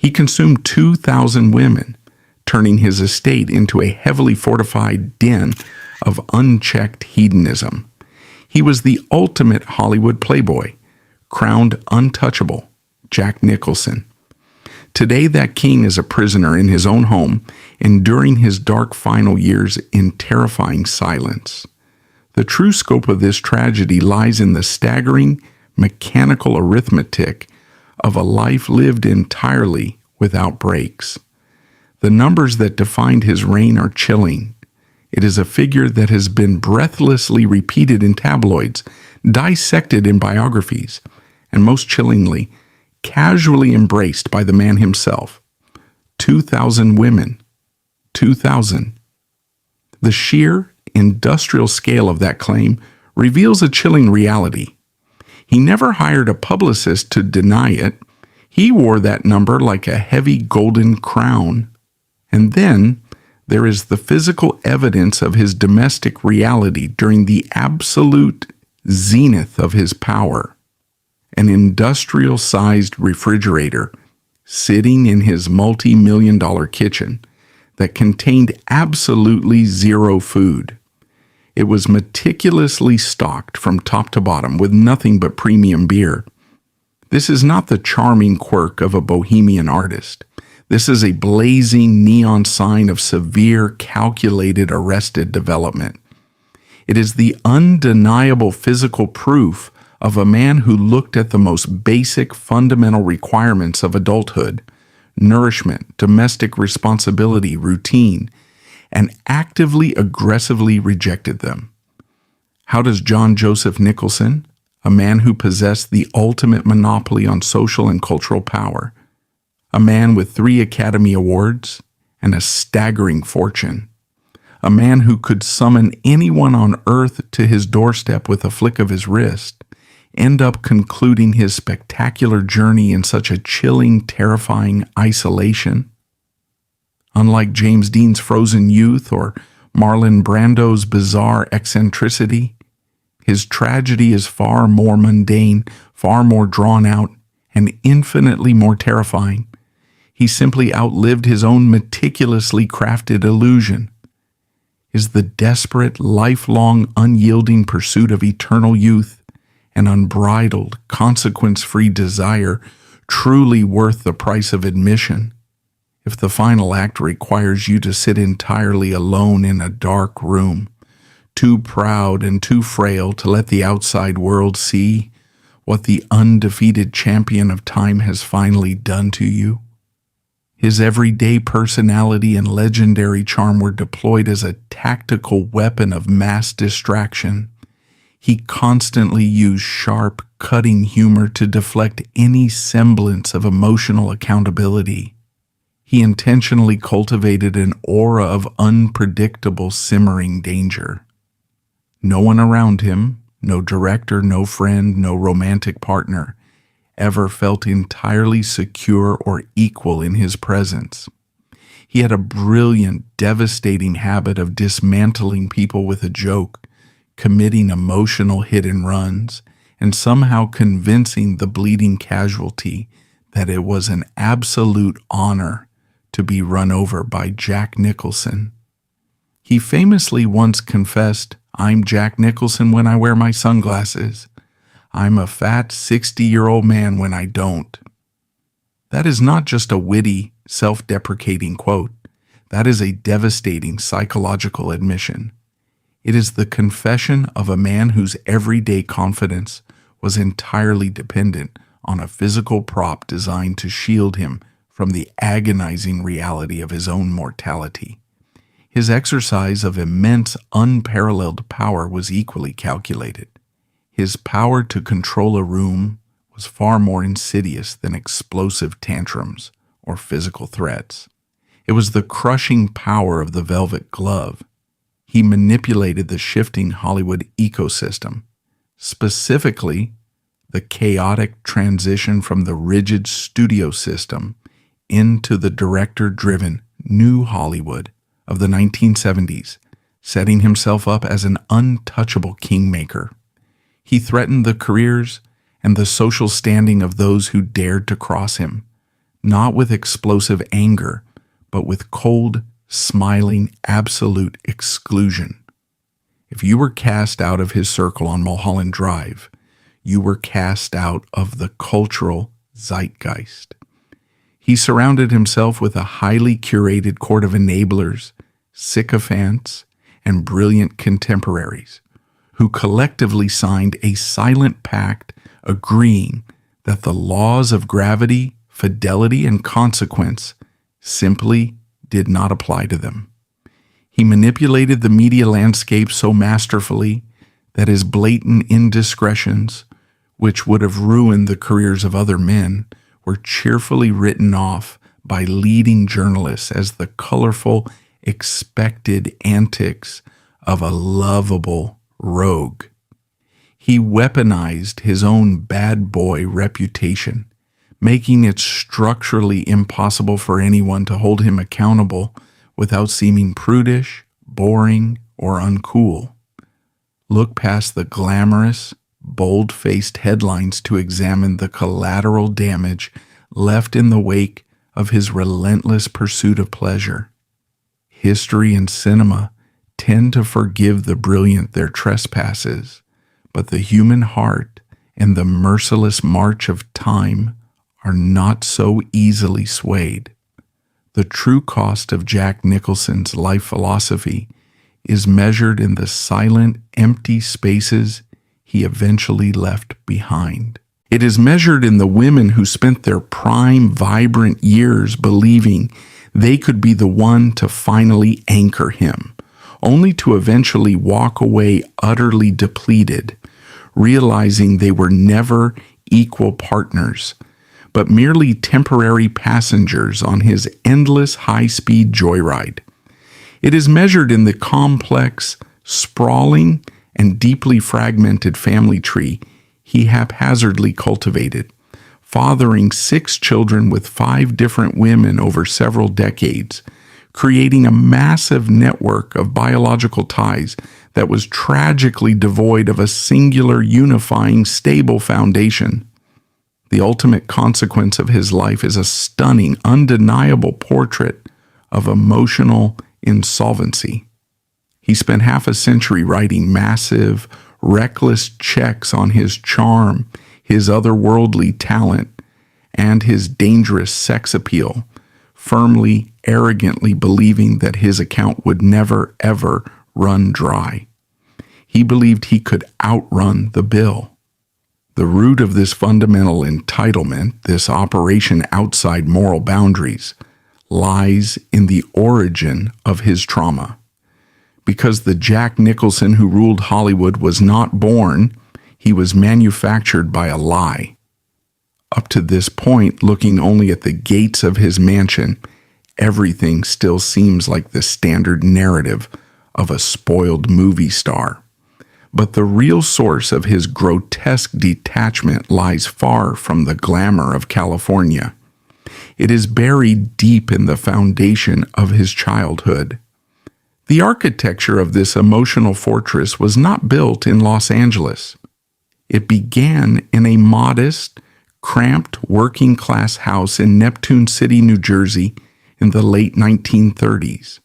He consumed 2,000 women, turning his estate into a heavily fortified den of unchecked hedonism. He was the ultimate Hollywood playboy, crowned untouchable, Jack Nicholson. Today, that king is a prisoner in his own home, enduring his dark final years in terrifying silence. The true scope of this tragedy lies in the staggering, mechanical arithmetic of a life lived entirely without breaks. The numbers that defined his reign are chilling. It is a figure that has been breathlessly repeated in tabloids, dissected in biographies, and most chillingly, casually embraced by the man himself. 2,000 women. 2,000. The sheer industrial scale of that claim reveals a chilling reality. He never hired a publicist to deny it. He wore that number like a heavy golden crown. And then there is the physical evidence of his domestic reality during the absolute zenith of his power. An industrial-sized refrigerator sitting in his multi-million-dollar kitchen that contained absolutely zero food. It was meticulously stocked from top to bottom with nothing but premium beer. This is not the charming quirk of a bohemian artist. This is a blazing neon sign of severe, calculated, arrested development. It is the undeniable physical proof of a man who looked at the most basic fundamental requirements of adulthood, nourishment, domestic responsibility, routine, and actively, aggressively rejected them. How does John Joseph Nicholson, a man who possessed the ultimate monopoly on social and cultural power, a man with 3 Academy Awards and a staggering fortune, a man who could summon anyone on earth to his doorstep with a flick of his wrist, end up concluding his spectacular journey in such a chilling, terrifying isolation? Unlike James Dean's frozen youth or Marlon Brando's bizarre eccentricity, his tragedy is far more mundane, far more drawn out, and infinitely more terrifying. He simply outlived his own meticulously crafted illusion. Is the desperate, lifelong, unyielding pursuit of eternal youth and unbridled, consequence-free desire truly worth the price of admission? If the final act requires you to sit entirely alone in a dark room, too proud and too frail to let the outside world see what the undefeated champion of time has finally done to you? His everyday personality and legendary charm were deployed as a tactical weapon of mass distraction. He constantly used sharp, cutting humor to deflect any semblance of emotional accountability. He intentionally cultivated an aura of unpredictable, simmering danger. No one around him, no director, no friend, no romantic partner, ever felt entirely secure or equal in his presence. He had a brilliant, devastating habit of dismantling people with a joke, committing emotional hit-and-runs, and somehow convincing the bleeding casualty that it was an absolute honor to be run over by Jack Nicholson. He famously once confessed, "I'm Jack Nicholson when I wear my sunglasses. I'm a fat 60-year-old man when I don't." That is not just a witty, self-deprecating quote. That is a devastating psychological admission. It is the confession of a man whose everyday confidence was entirely dependent on a physical prop designed to shield him from the agonizing reality of his own mortality. His exercise of immense, unparalleled power was equally calculated. His power to control a room was far more insidious than explosive tantrums or physical threats. It was the crushing power of the velvet glove. He manipulated the shifting Hollywood ecosystem, specifically the chaotic transition from the rigid studio system into the director-driven new Hollywood of the 1970s, setting himself up as an untouchable kingmaker. He threatened the careers and the social standing of those who dared to cross him, not with explosive anger, but with cold, smiling, absolute exclusion. If you were cast out of his circle on Mulholland Drive, you were cast out of the cultural zeitgeist. He surrounded himself with a highly curated court of enablers, sycophants, and brilliant contemporaries, who collectively signed a silent pact agreeing that the laws of gravity, fidelity, and consequence simply did not apply to them. He manipulated the media landscape so masterfully that his blatant indiscretions, which would have ruined the careers of other men, were cheerfully written off by leading journalists as the colorful, expected antics of a lovable rogue. He weaponized his own bad boy reputation, making it structurally impossible for anyone to hold him accountable without seeming prudish, boring, or uncool. Look past the glamorous, bold-faced headlines to examine the collateral damage left in the wake of his relentless pursuit of pleasure. History and cinema tend to forgive the brilliant their trespasses, but the human heart and the merciless march of time are not so easily swayed. The true cost of Jack Nicholson's life philosophy is measured in the silent, empty spaces he eventually left behind. It is measured in the women who spent their prime, vibrant years believing they could be the one to finally anchor him, only to eventually walk away utterly depleted, realizing they were never equal partners, but merely temporary passengers on his endless high-speed joyride. It is measured in the complex, sprawling, and deeply fragmented family tree he haphazardly cultivated, fathering 6 children with 5 different women over several decades, creating a massive network of biological ties that was tragically devoid of a singular, unifying, stable foundation. The ultimate consequence of his life is a stunning, undeniable portrait of emotional insolvency. He spent half a century writing massive, reckless checks on his charm, his otherworldly talent, and his dangerous sex appeal, firmly, arrogantly believing that his account would never, ever run dry. He believed he could outrun the bill. The root of this fundamental entitlement, this operation outside moral boundaries, lies in the origin of his trauma. Because the Jack Nicholson who ruled Hollywood was not born, he was manufactured by a lie. Up to this point, looking only at the gates of his mansion, everything still seems like the standard narrative of a spoiled movie star. But the real source of his grotesque detachment lies far from the glamour of California. It is buried deep in the foundation of his childhood. The architecture of this emotional fortress was not built in Los Angeles. It began in a modest, cramped working-class house in Neptune City, New Jersey in the late 1930s.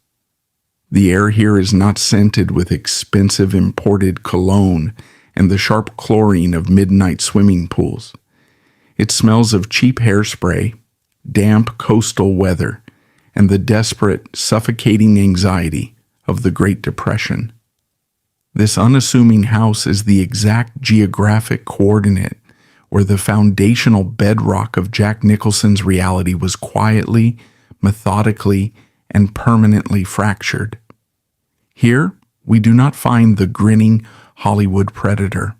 The air here is not scented with expensive imported cologne and the sharp chlorine of midnight swimming pools. It smells of cheap hairspray, damp coastal weather, and the desperate, suffocating anxiety of the Great Depression. This unassuming house is the exact geographic coordinate where the foundational bedrock of Jack Nicholson's reality was quietly, methodically, and permanently fractured. Here, we do not find the grinning Hollywood predator.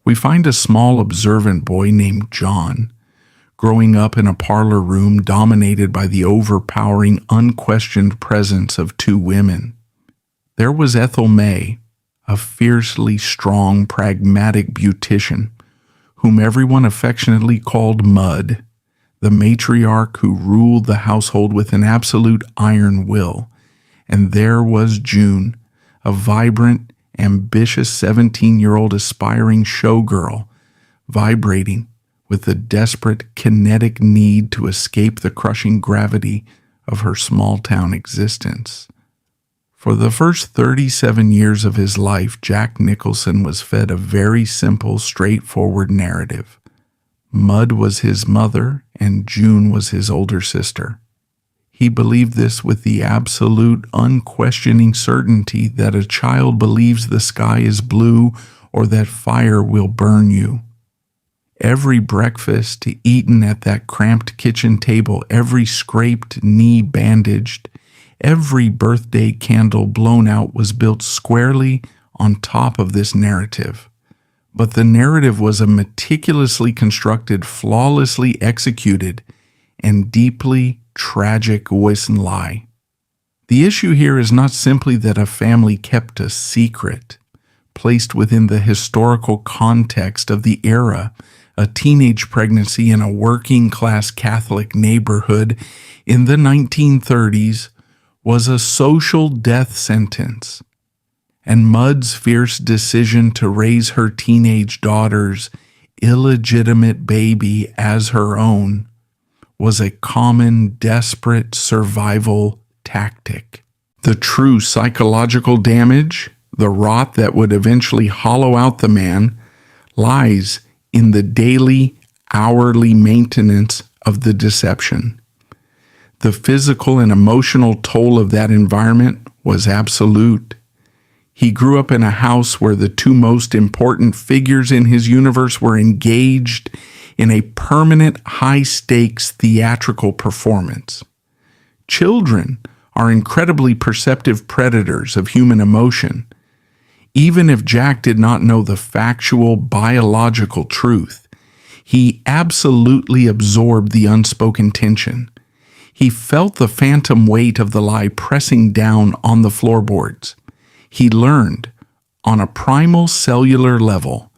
We find a small, observant boy named John, growing up in a parlor room dominated by the overpowering, unquestioned presence of 2 women. There was Ethel May, a fiercely strong, pragmatic beautician, whom everyone affectionately called Mud, the matriarch who ruled the household with an absolute iron will. And there was June, a vibrant, ambitious 17-year-old aspiring showgirl, vibrating with the desperate kinetic need to escape the crushing gravity of her small-town existence. For the first 37 years of his life, Jack Nicholson was fed a very simple, straightforward narrative. Mud was his mother, and June was his older sister. He believed this with the absolute, unquestioning certainty that a child believes the sky is blue or that fire will burn you. Every breakfast eaten at that cramped kitchen table, every scraped knee bandaged, every birthday candle blown out was built squarely on top of this narrative. But the narrative was a meticulously constructed, flawlessly executed, and deeply tragic Western lie. The issue here is not simply that a family kept a secret, placed within the historical context of the era, a teenage pregnancy in a working-class Catholic neighborhood in the 1930s was a social death sentence, and Mud's fierce decision to raise her teenage daughter's illegitimate baby as her own was a common, desperate survival tactic. The true psychological damage, the rot that would eventually hollow out the man, lies in the daily, hourly maintenance of the deception. The physical and emotional toll of that environment was absolute. He grew up in a house where the two most important figures in his universe were engaged in a permanent, high-stakes theatrical performance. Children are incredibly perceptive predators of human emotion. Even if Jack did not know the factual, biological truth, he absolutely absorbed the unspoken tension. He felt the phantom weight of the lie pressing down on the floorboards. He learned, on a primal cellular level,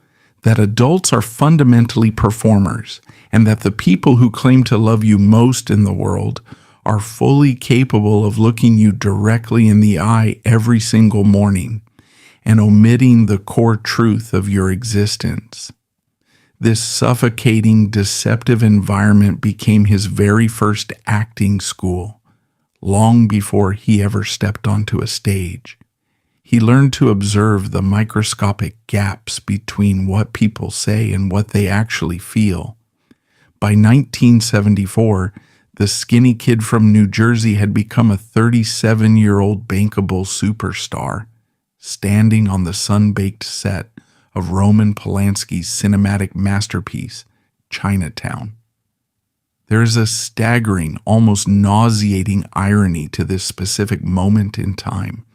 that adults are fundamentally performers, and that the people who claim to love you most in the world are fully capable of looking you directly in the eye every single morning and omitting the core truth of your existence. This suffocating, deceptive environment became his very first acting school, long before he ever stepped onto a stage. He learned to observe the microscopic gaps between what people say and what they actually feel. By 1974, the skinny kid from New Jersey had become a 37-year-old bankable superstar, standing on the sun-baked set of Roman Polanski's cinematic masterpiece, Chinatown. There is a staggering, almost nauseating irony to this specific moment in time.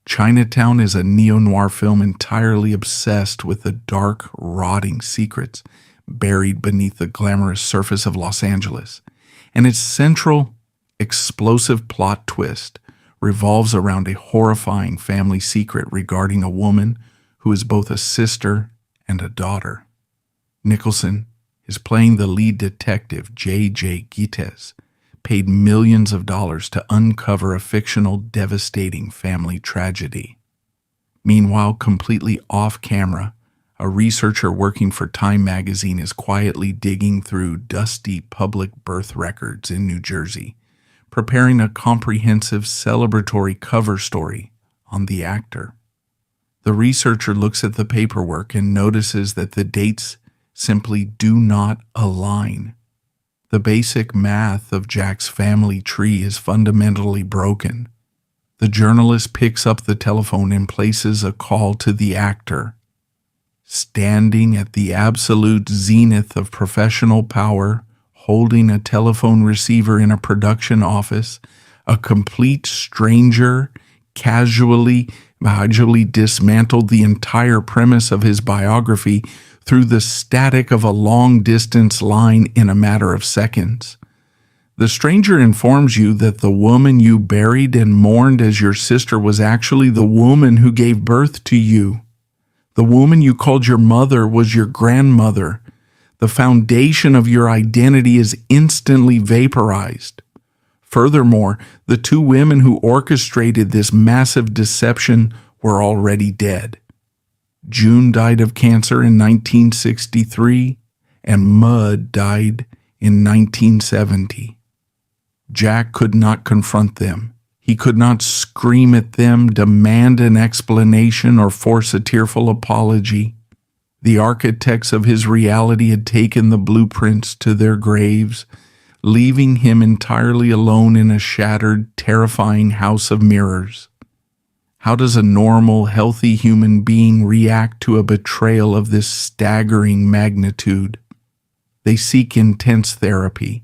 Chinatown is a neo-noir film entirely obsessed with the dark, rotting secrets buried beneath the glamorous surface of Los Angeles, and its central, explosive plot twist revolves around a horrifying family secret regarding a woman who is both a sister and a daughter. Nicholson is playing the lead detective, J.J. Gittes, paid millions of dollars to uncover a fictional, devastating family tragedy. Meanwhile, completely off-camera, a researcher working for Time magazine is quietly digging through dusty public birth records in New Jersey, preparing a comprehensive, celebratory cover story on the actor. The researcher looks at the paperwork and notices that the dates simply do not align. The basic math of Jack's family tree is fundamentally broken. The journalist picks up the telephone and places a call to the actor. Standing at the absolute zenith of professional power, holding a telephone receiver in a production office, a complete stranger casually dismantled the entire premise of his biography through the static of a long-distance line in a matter of seconds. The stranger informs you that the woman you buried and mourned as your sister was actually the woman who gave birth to you. The woman you called your mother was your grandmother. The foundation of your identity is instantly vaporized. Furthermore, the two women who orchestrated this massive deception were already dead. June died of cancer in 1963, and Mud died in 1970. Jack could not confront them. He could not scream at them, demand an explanation, or force a tearful apology. The architects of his reality had taken the blueprints to their graves, leaving him entirely alone in a shattered, terrifying house of mirrors. How does a normal, healthy human being react to a betrayal of this staggering magnitude? They seek intense therapy.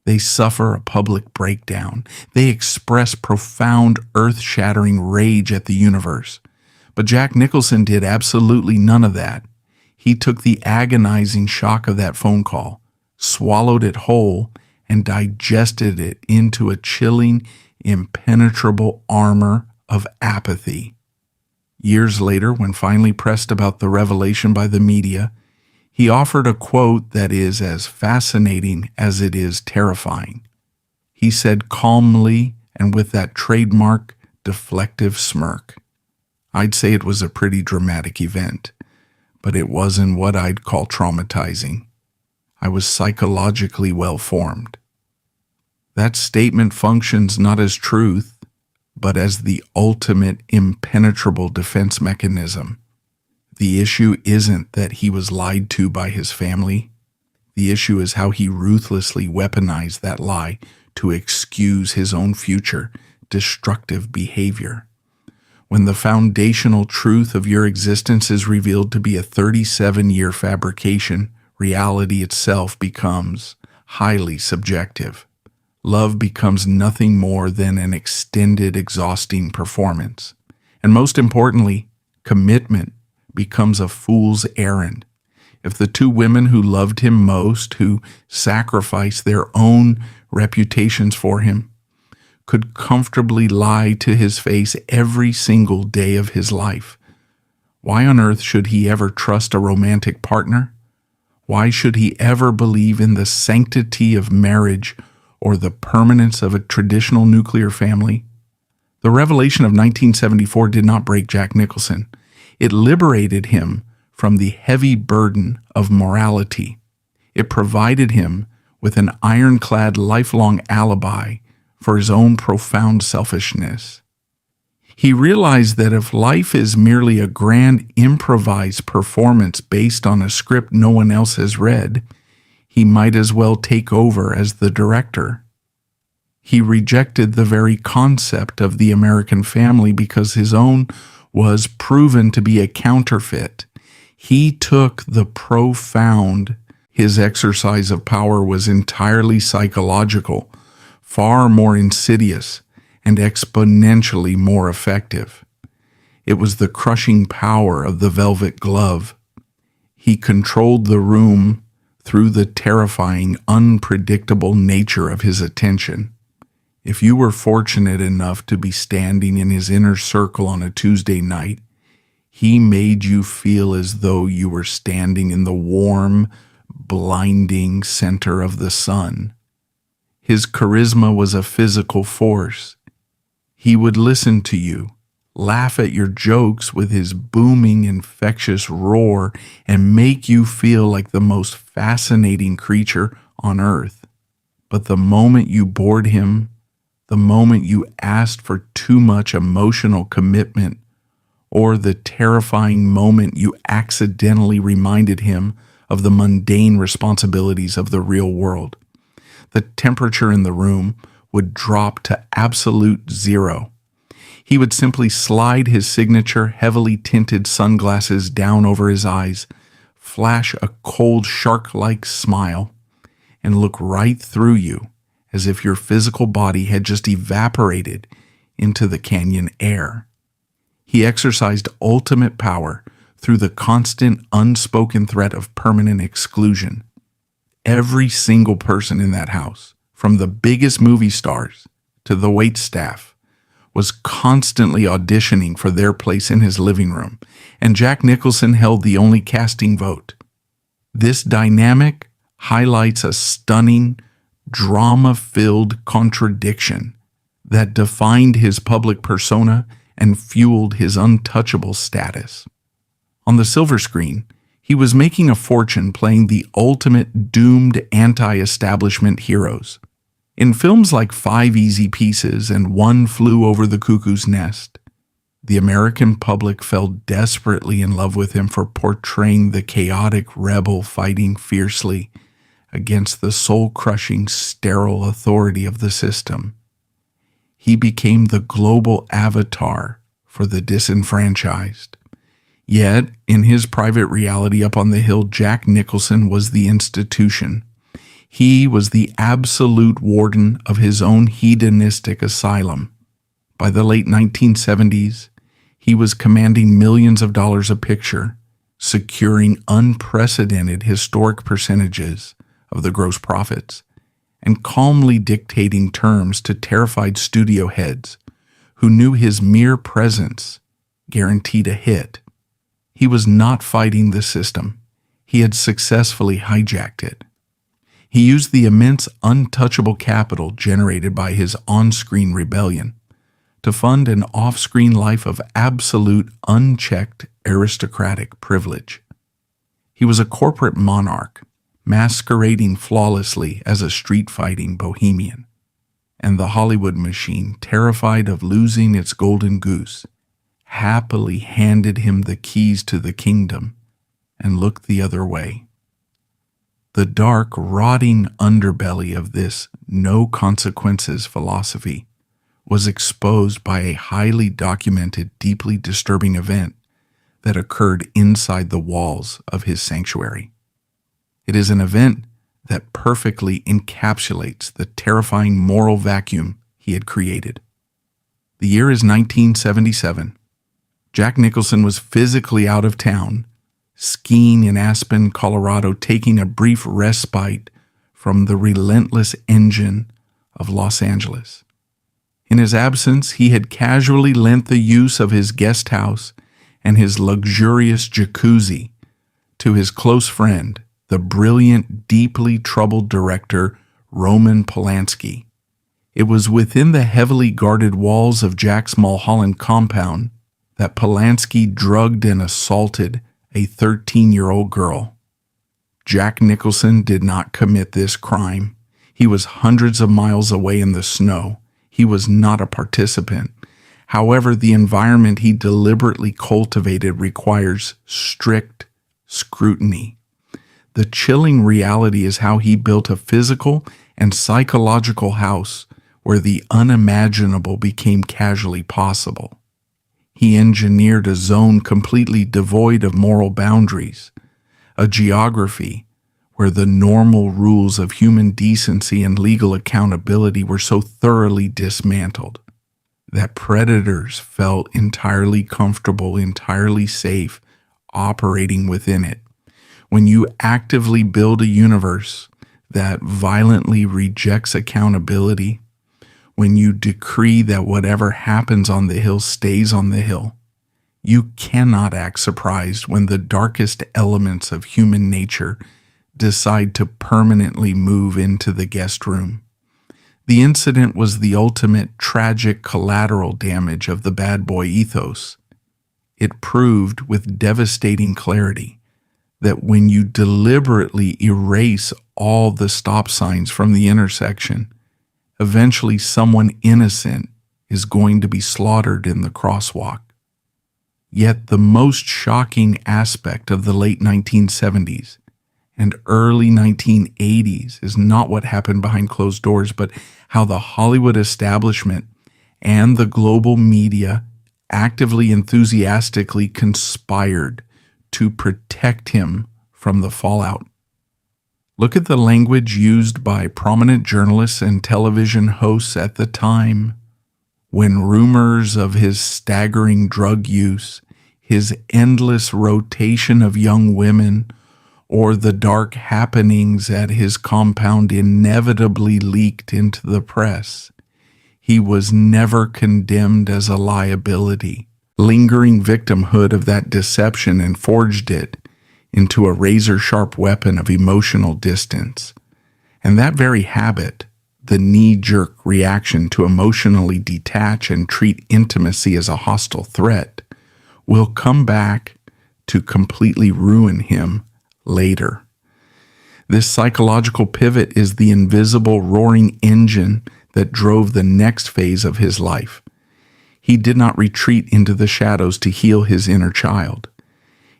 They suffer a public breakdown. They express profound, earth-shattering rage at the universe. But Jack Nicholson did absolutely none of that. He took the agonizing shock of that phone call, swallowed it whole, and digested it into a chilling, impenetrable armor of apathy. Years later, when finally pressed about the revelation by the media, he offered a quote that is as fascinating as it is terrifying. He said calmly and with that trademark deflective smirk, "I'd say it was a pretty dramatic event, but it wasn't what I'd call traumatizing. I was psychologically well-formed." That statement functions not as truth, but as the ultimate impenetrable defense mechanism. The issue isn't that he was lied to by his family. The issue is how he ruthlessly weaponized that lie to excuse his own future destructive behavior. When the foundational truth of your existence is revealed to be a 37-year fabrication, reality itself becomes highly subjective. Love becomes nothing more than an extended, exhausting performance. And most importantly, commitment becomes a fool's errand. If the two women who loved him most, who sacrificed their own reputations for him, could comfortably lie to his face every single day of his life, why on earth should he ever trust a romantic partner? Why should he ever believe in the sanctity of marriage or the permanence of a traditional nuclear family? The revelation of 1974 did not break Jack Nicholson. It liberated him from the heavy burden of morality. It provided him with an ironclad lifelong alibi for his own profound selfishness. He realized that if life is merely a grand improvised performance based on a script no one else has read, he might as well take over as the director. He rejected the very concept of the American family because his own was proven to be a counterfeit. He took the profound. His exercise of power was entirely psychological, far more insidious, and exponentially more effective. It was the crushing power of the velvet glove. He controlled the room through the terrifying, unpredictable nature of his attention. If you were fortunate enough to be standing in his inner circle on a Tuesday night, he made you feel as though you were standing in the warm, blinding center of the sun. His charisma was a physical force. He would listen to you, laugh at your jokes with his booming, infectious roar, and make you feel like the most fascinating creature on earth. But the moment you bored him, the moment you asked for too much emotional commitment, or the terrifying moment you accidentally reminded him of the mundane responsibilities of the real world, the temperature in the room would drop to absolute zero. He would simply slide his signature heavily tinted sunglasses down over his eyes, flash a cold shark-like smile, and look right through you as if your physical body had just evaporated into the canyon air. He exercised ultimate power through the constant unspoken threat of permanent exclusion. Every single person in that house, from the biggest movie stars to the waitstaff, was constantly auditioning for their place in his living room, and Jack Nicholson held the only casting vote. This dynamic highlights a stunning, drama-filled contradiction that defined his public persona and fueled his untouchable status. On the silver screen, He was making a fortune playing the ultimate doomed anti-establishment heroes. In films like 5 Easy Pieces and One Flew Over the Cuckoo's Nest, the American public fell desperately in love with him for portraying the chaotic rebel fighting fiercely against the soul-crushing, sterile authority of the system. He became the global avatar for the disenfranchised. Yet, in his private reality up on the hill, Jack Nicholson was the institution. He was the absolute warden of his own hedonistic asylum. By the late 1970s, he was commanding millions of dollars a picture, securing unprecedented historic percentages of the gross profits, and calmly dictating terms to terrified studio heads who knew his mere presence guaranteed a hit. He was not fighting the system. He had successfully hijacked it. He used the immense untouchable capital generated by his on-screen rebellion to fund an off-screen life of absolute, unchecked aristocratic privilege. He was a corporate monarch, masquerading flawlessly as a street-fighting bohemian. And the Hollywood machine, terrified of losing its golden goose, happily handed him the keys to the kingdom and looked the other way. The dark, rotting underbelly of this no consequences philosophy was exposed by a highly documented, deeply disturbing event that occurred inside the walls of his sanctuary. It is an event that perfectly encapsulates the terrifying moral vacuum he had created. The year is 1977. Jack Nicholson was physically out of town, skiing in Aspen, Colorado, taking a brief respite from the relentless engine of Los Angeles. In his absence, he had casually lent the use of his guest house and his luxurious jacuzzi to his close friend, the brilliant, deeply troubled director Roman Polanski. It was within the heavily guarded walls of Jack's Mulholland compound that Polanski drugged and assaulted a 13-year-old girl. Jack Nicholson did not commit this crime. He was hundreds of miles away in the snow. He was not a participant. However, the environment he deliberately cultivated requires strict scrutiny. The chilling reality is how he built a physical and psychological house where the unimaginable became casually possible. He engineered a zone completely devoid of moral boundaries, a geography where the normal rules of human decency and legal accountability were so thoroughly dismantled that predators felt entirely comfortable, entirely safe, operating within it. When you actively build a universe that violently rejects accountability, when you decree that whatever happens on the hill stays on the hill, you cannot act surprised when the darkest elements of human nature decide to permanently move into the guest room. The incident was the ultimate tragic collateral damage of the bad boy ethos. It proved with devastating clarity that when you deliberately erase all the stop signs from the intersection, eventually someone innocent is going to be slaughtered in the crosswalk. Yet the most shocking aspect of the late 1970s and early 1980s is not what happened behind closed doors, but how the Hollywood establishment and the global media actively, enthusiastically conspired to protect him from the fallout. Look at the language used by prominent journalists and television hosts at the time. When rumors of his staggering drug use, his endless rotation of young women, or the dark happenings at his compound inevitably leaked into the press, he was never condemned as a liability. Lingering victimhood of that deception and forged it into a razor-sharp weapon of emotional distance. And that very habit, the knee-jerk reaction to emotionally detach and treat intimacy as a hostile threat, will come back to completely ruin him later. This psychological pivot is the invisible roaring engine that drove the next phase of his life. He did not retreat into the shadows to heal his inner child.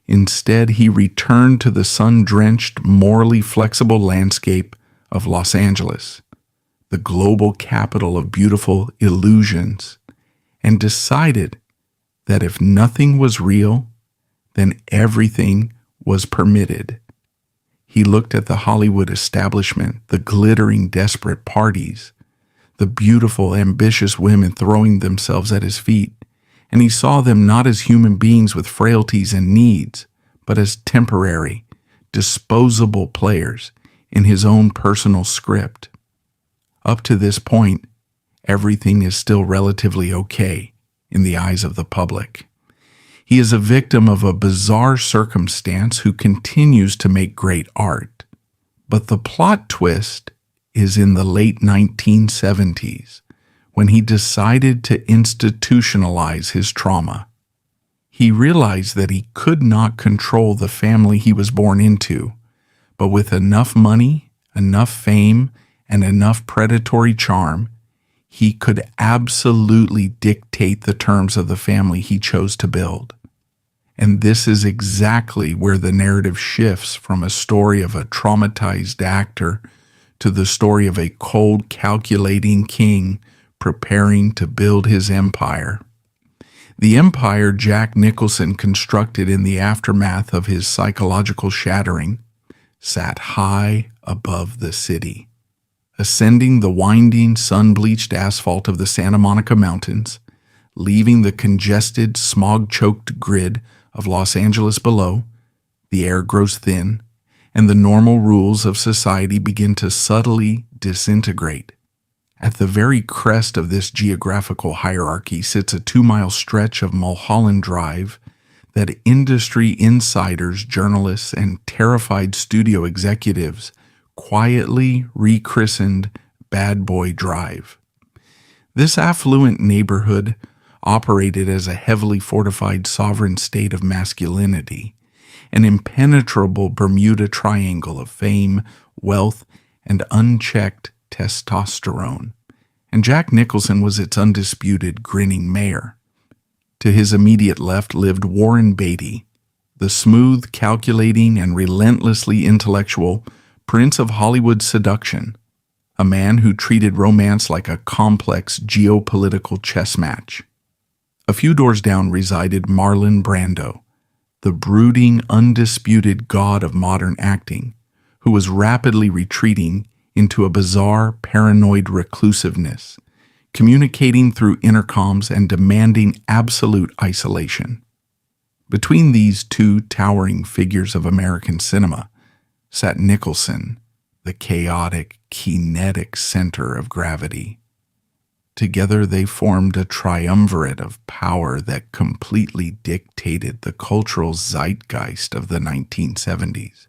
Instead, he returned to the sun-drenched, morally flexible landscape of Los Angeles, the global capital of beautiful illusions, and decided that if nothing was real, then everything was permitted. He looked at the Hollywood establishment, the glittering, desperate parties, the beautiful, ambitious women throwing themselves at his feet, and he saw them not as human beings with frailties and needs, but as temporary, disposable players in his own personal script. Up to this point, everything is still relatively okay in the eyes of the public. He is a victim of a bizarre circumstance who continues to make great art. But the plot twist is in the late 1970s, when he decided to institutionalize his trauma. He realized that he could not control the family he was born into, but with enough money, enough fame, and enough predatory charm, he could absolutely dictate the terms of the family he chose to build. And this is exactly where the narrative shifts from a story of a traumatized actor to the story of a cold, calculating king preparing to build his empire. The empire Jack Nicholson constructed in the aftermath of his psychological shattering sat high above the city, ascending the winding, sun-bleached asphalt of the Santa Monica Mountains, leaving the congested, smog-choked grid of Los Angeles below. The air grows thin, and the normal rules of society begin to subtly disintegrate. At the very crest of this geographical hierarchy sits a 2-mile stretch of Mulholland Drive that industry insiders, journalists, and terrified studio executives quietly rechristened Bad Boy Drive. This affluent neighborhood operated as a heavily fortified sovereign state of masculinity, an impenetrable Bermuda Triangle of fame, wealth, and unchecked testosterone, and Jack Nicholson was its undisputed, grinning mayor. To his immediate left lived Warren Beatty, the smooth, calculating, and relentlessly intellectual prince of Hollywood seduction, a man who treated romance like a complex geopolitical chess match. A few doors down resided Marlon Brando, the brooding, undisputed god of modern acting, who was rapidly retreating into a bizarre, paranoid reclusiveness, communicating through intercoms and demanding absolute isolation. Between these two towering figures of American cinema sat Nicholson, the chaotic, kinetic center of gravity. Together they formed a triumvirate of power that completely dictated the cultural zeitgeist of the 1970s.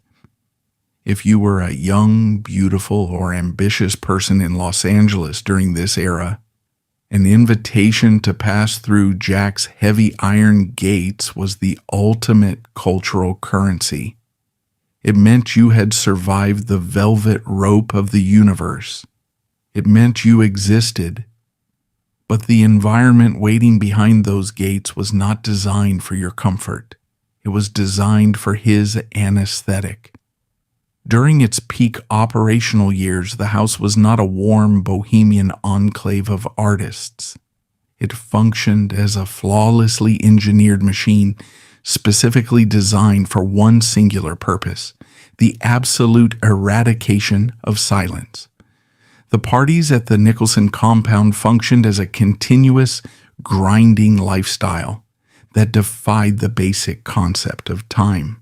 If you were a young, beautiful, or ambitious person in Los Angeles during this era, an invitation to pass through Jack's heavy iron gates was the ultimate cultural currency. It meant you had survived the velvet rope of the universe. It meant you existed. But the environment waiting behind those gates was not designed for your comfort. It was designed for his anesthetic. During its peak operational years, the house was not a warm bohemian enclave of artists. It functioned as a flawlessly engineered machine specifically designed for one singular purpose: the absolute eradication of silence. The parties at the Nicholson compound functioned as a continuous, grinding lifestyle that defied the basic concept of time.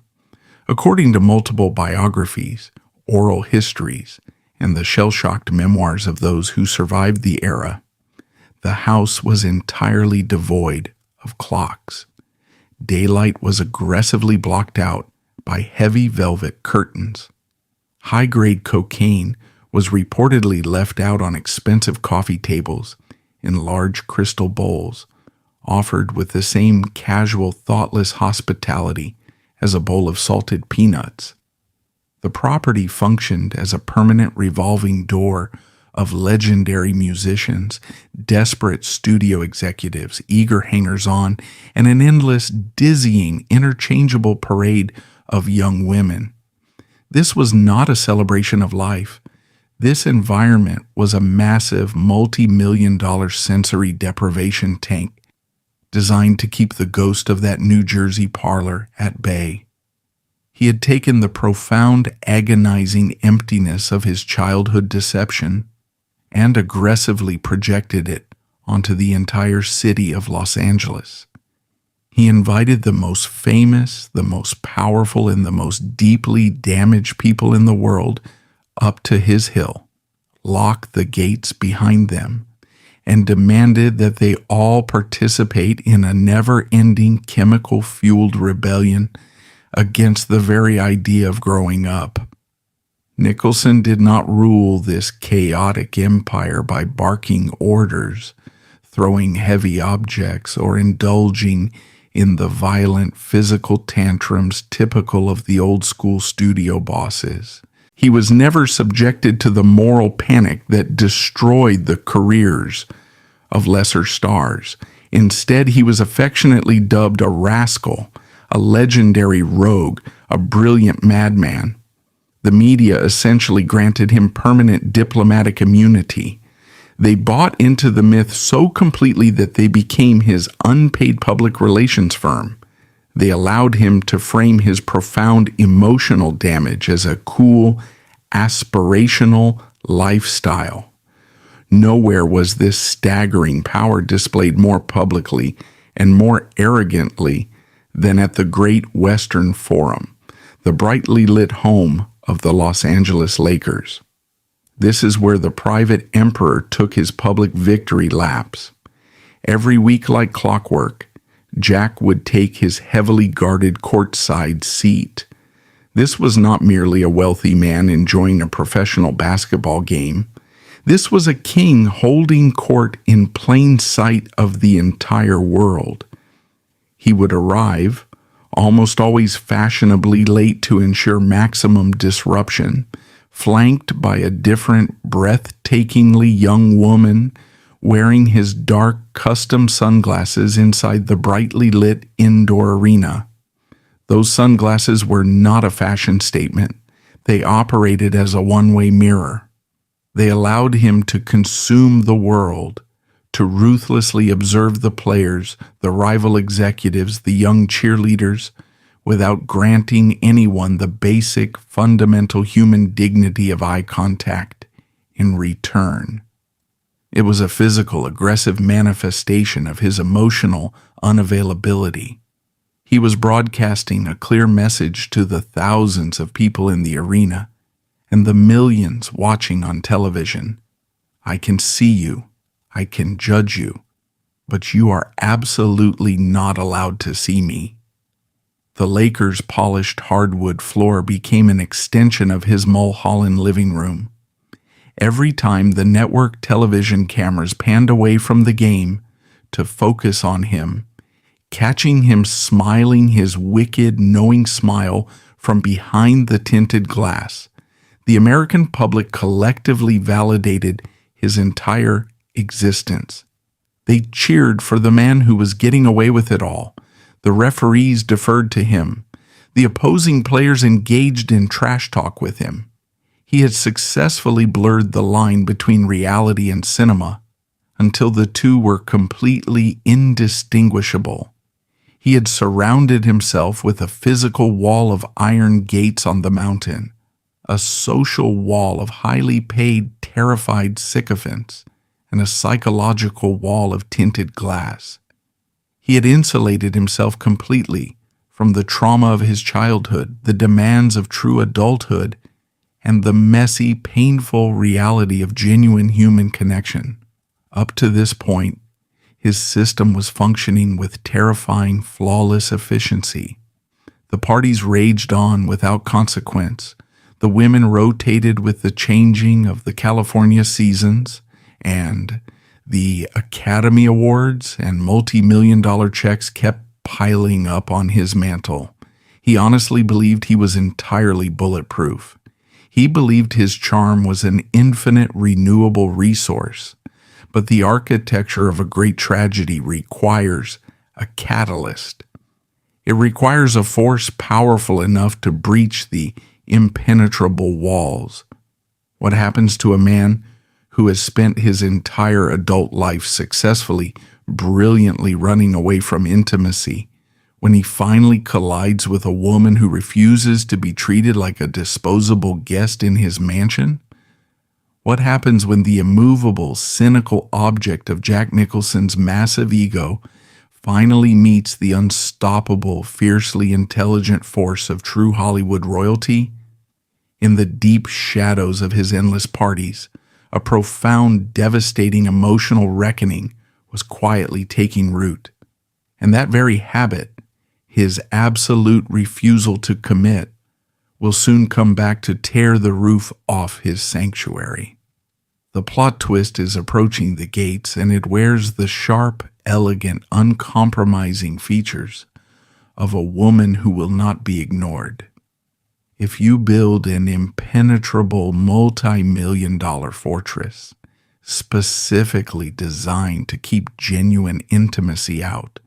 According to multiple biographies, oral histories, and the shell-shocked memoirs of those who survived the era, the house was entirely devoid of clocks. Daylight was aggressively blocked out by heavy velvet curtains. High-grade cocaine was reportedly left out on expensive coffee tables in large crystal bowls, offered with the same casual, thoughtless hospitality as a bowl of salted peanuts. The property functioned as a permanent revolving door of legendary musicians, desperate studio executives, eager hangers-on, and an endless, dizzying, interchangeable parade of young women. This was not a celebration of life. This environment was a massive, multi-million-dollar sensory deprivation tank designed to keep the ghost of that New Jersey parlor at bay. He had taken the profound, agonizing emptiness of his childhood deception and aggressively projected it onto the entire city of Los Angeles. He invited the most famous, the most powerful, and the most deeply damaged people in the world up to his hill, locked the gates behind them, and demanded that they all participate in a never-ending chemical-fueled rebellion against the very idea of growing up. Nicholson did not rule this chaotic empire by barking orders, throwing heavy objects, or indulging in the violent physical tantrums typical of the old-school studio bosses. He was never subjected to the moral panic that destroyed the careers of lesser stars. Instead, he was affectionately dubbed a rascal, a legendary rogue, a brilliant madman. The media essentially granted him permanent diplomatic immunity. They bought into the myth so completely that they became his unpaid public relations firm. They allowed him to frame his profound emotional damage as a cool, aspirational lifestyle. Nowhere was this staggering power displayed more publicly and more arrogantly than at the Great Western Forum, the brightly lit home of the Los Angeles Lakers. This is where the private emperor took his public victory laps. Every week, like clockwork, Jack would take his heavily guarded courtside seat. This was not merely a wealthy man enjoying a professional basketball game. This was a king holding court in plain sight of the entire world. He would arrive, almost always fashionably late to ensure maximum disruption, flanked by a different, breathtakingly young woman wearing his dark custom sunglasses inside the brightly lit indoor arena. Those sunglasses were not a fashion statement. They operated as a one-way mirror. They allowed him to consume the world, to ruthlessly observe the players, the rival executives, the young cheerleaders, without granting anyone the basic, fundamental human dignity of eye contact in return. It was a physical, aggressive manifestation of his emotional unavailability. He was broadcasting a clear message to the thousands of people in the arena and the millions watching on television. I can see you, I can judge you, but you are absolutely not allowed to see me. The Lakers' polished hardwood floor became an extension of his Mulholland living room. Every time the network television cameras panned away from the game to focus on him, catching him smiling his wicked, knowing smile from behind the tinted glass, the American public collectively validated his entire existence. They cheered for the man who was getting away with it all. The referees deferred to him. The opposing players engaged in trash talk with him. He had successfully blurred the line between reality and cinema until the two were completely indistinguishable. He had surrounded himself with a physical wall of iron gates on the mountain, a social wall of highly paid, terrified sycophants, and a psychological wall of tinted glass. He had insulated himself completely from the trauma of his childhood, the demands of true adulthood, and the messy, painful reality of genuine human connection. Up to this point, his system was functioning with terrifying, flawless efficiency. The parties raged on without consequence. The women rotated with the changing of the California seasons, and the Academy Awards and multi-million-dollar checks kept piling up on his mantle. He honestly believed he was entirely bulletproof. He believed his charm was an infinite renewable resource. But the architecture of a great tragedy requires a catalyst. It requires a force powerful enough to breach the impenetrable walls. What happens to a man who has spent his entire adult life successfully, brilliantly running away from intimacy, when he finally collides with a woman who refuses to be treated like a disposable guest in his mansion? What happens when the immovable, cynical object of Jack Nicholson's massive ego finally meets the unstoppable, fiercely intelligent force of true Hollywood royalty? In the deep shadows of his endless parties, a profound, devastating emotional reckoning was quietly taking root. And that very habit, his absolute refusal to commit, will soon come back to tear the roof off his sanctuary. The plot twist is approaching the gates, and it wears the sharp, elegant, uncompromising features of a woman who will not be ignored. If you build an impenetrable multi-million-dollar fortress, specifically designed to keep genuine intimacy out,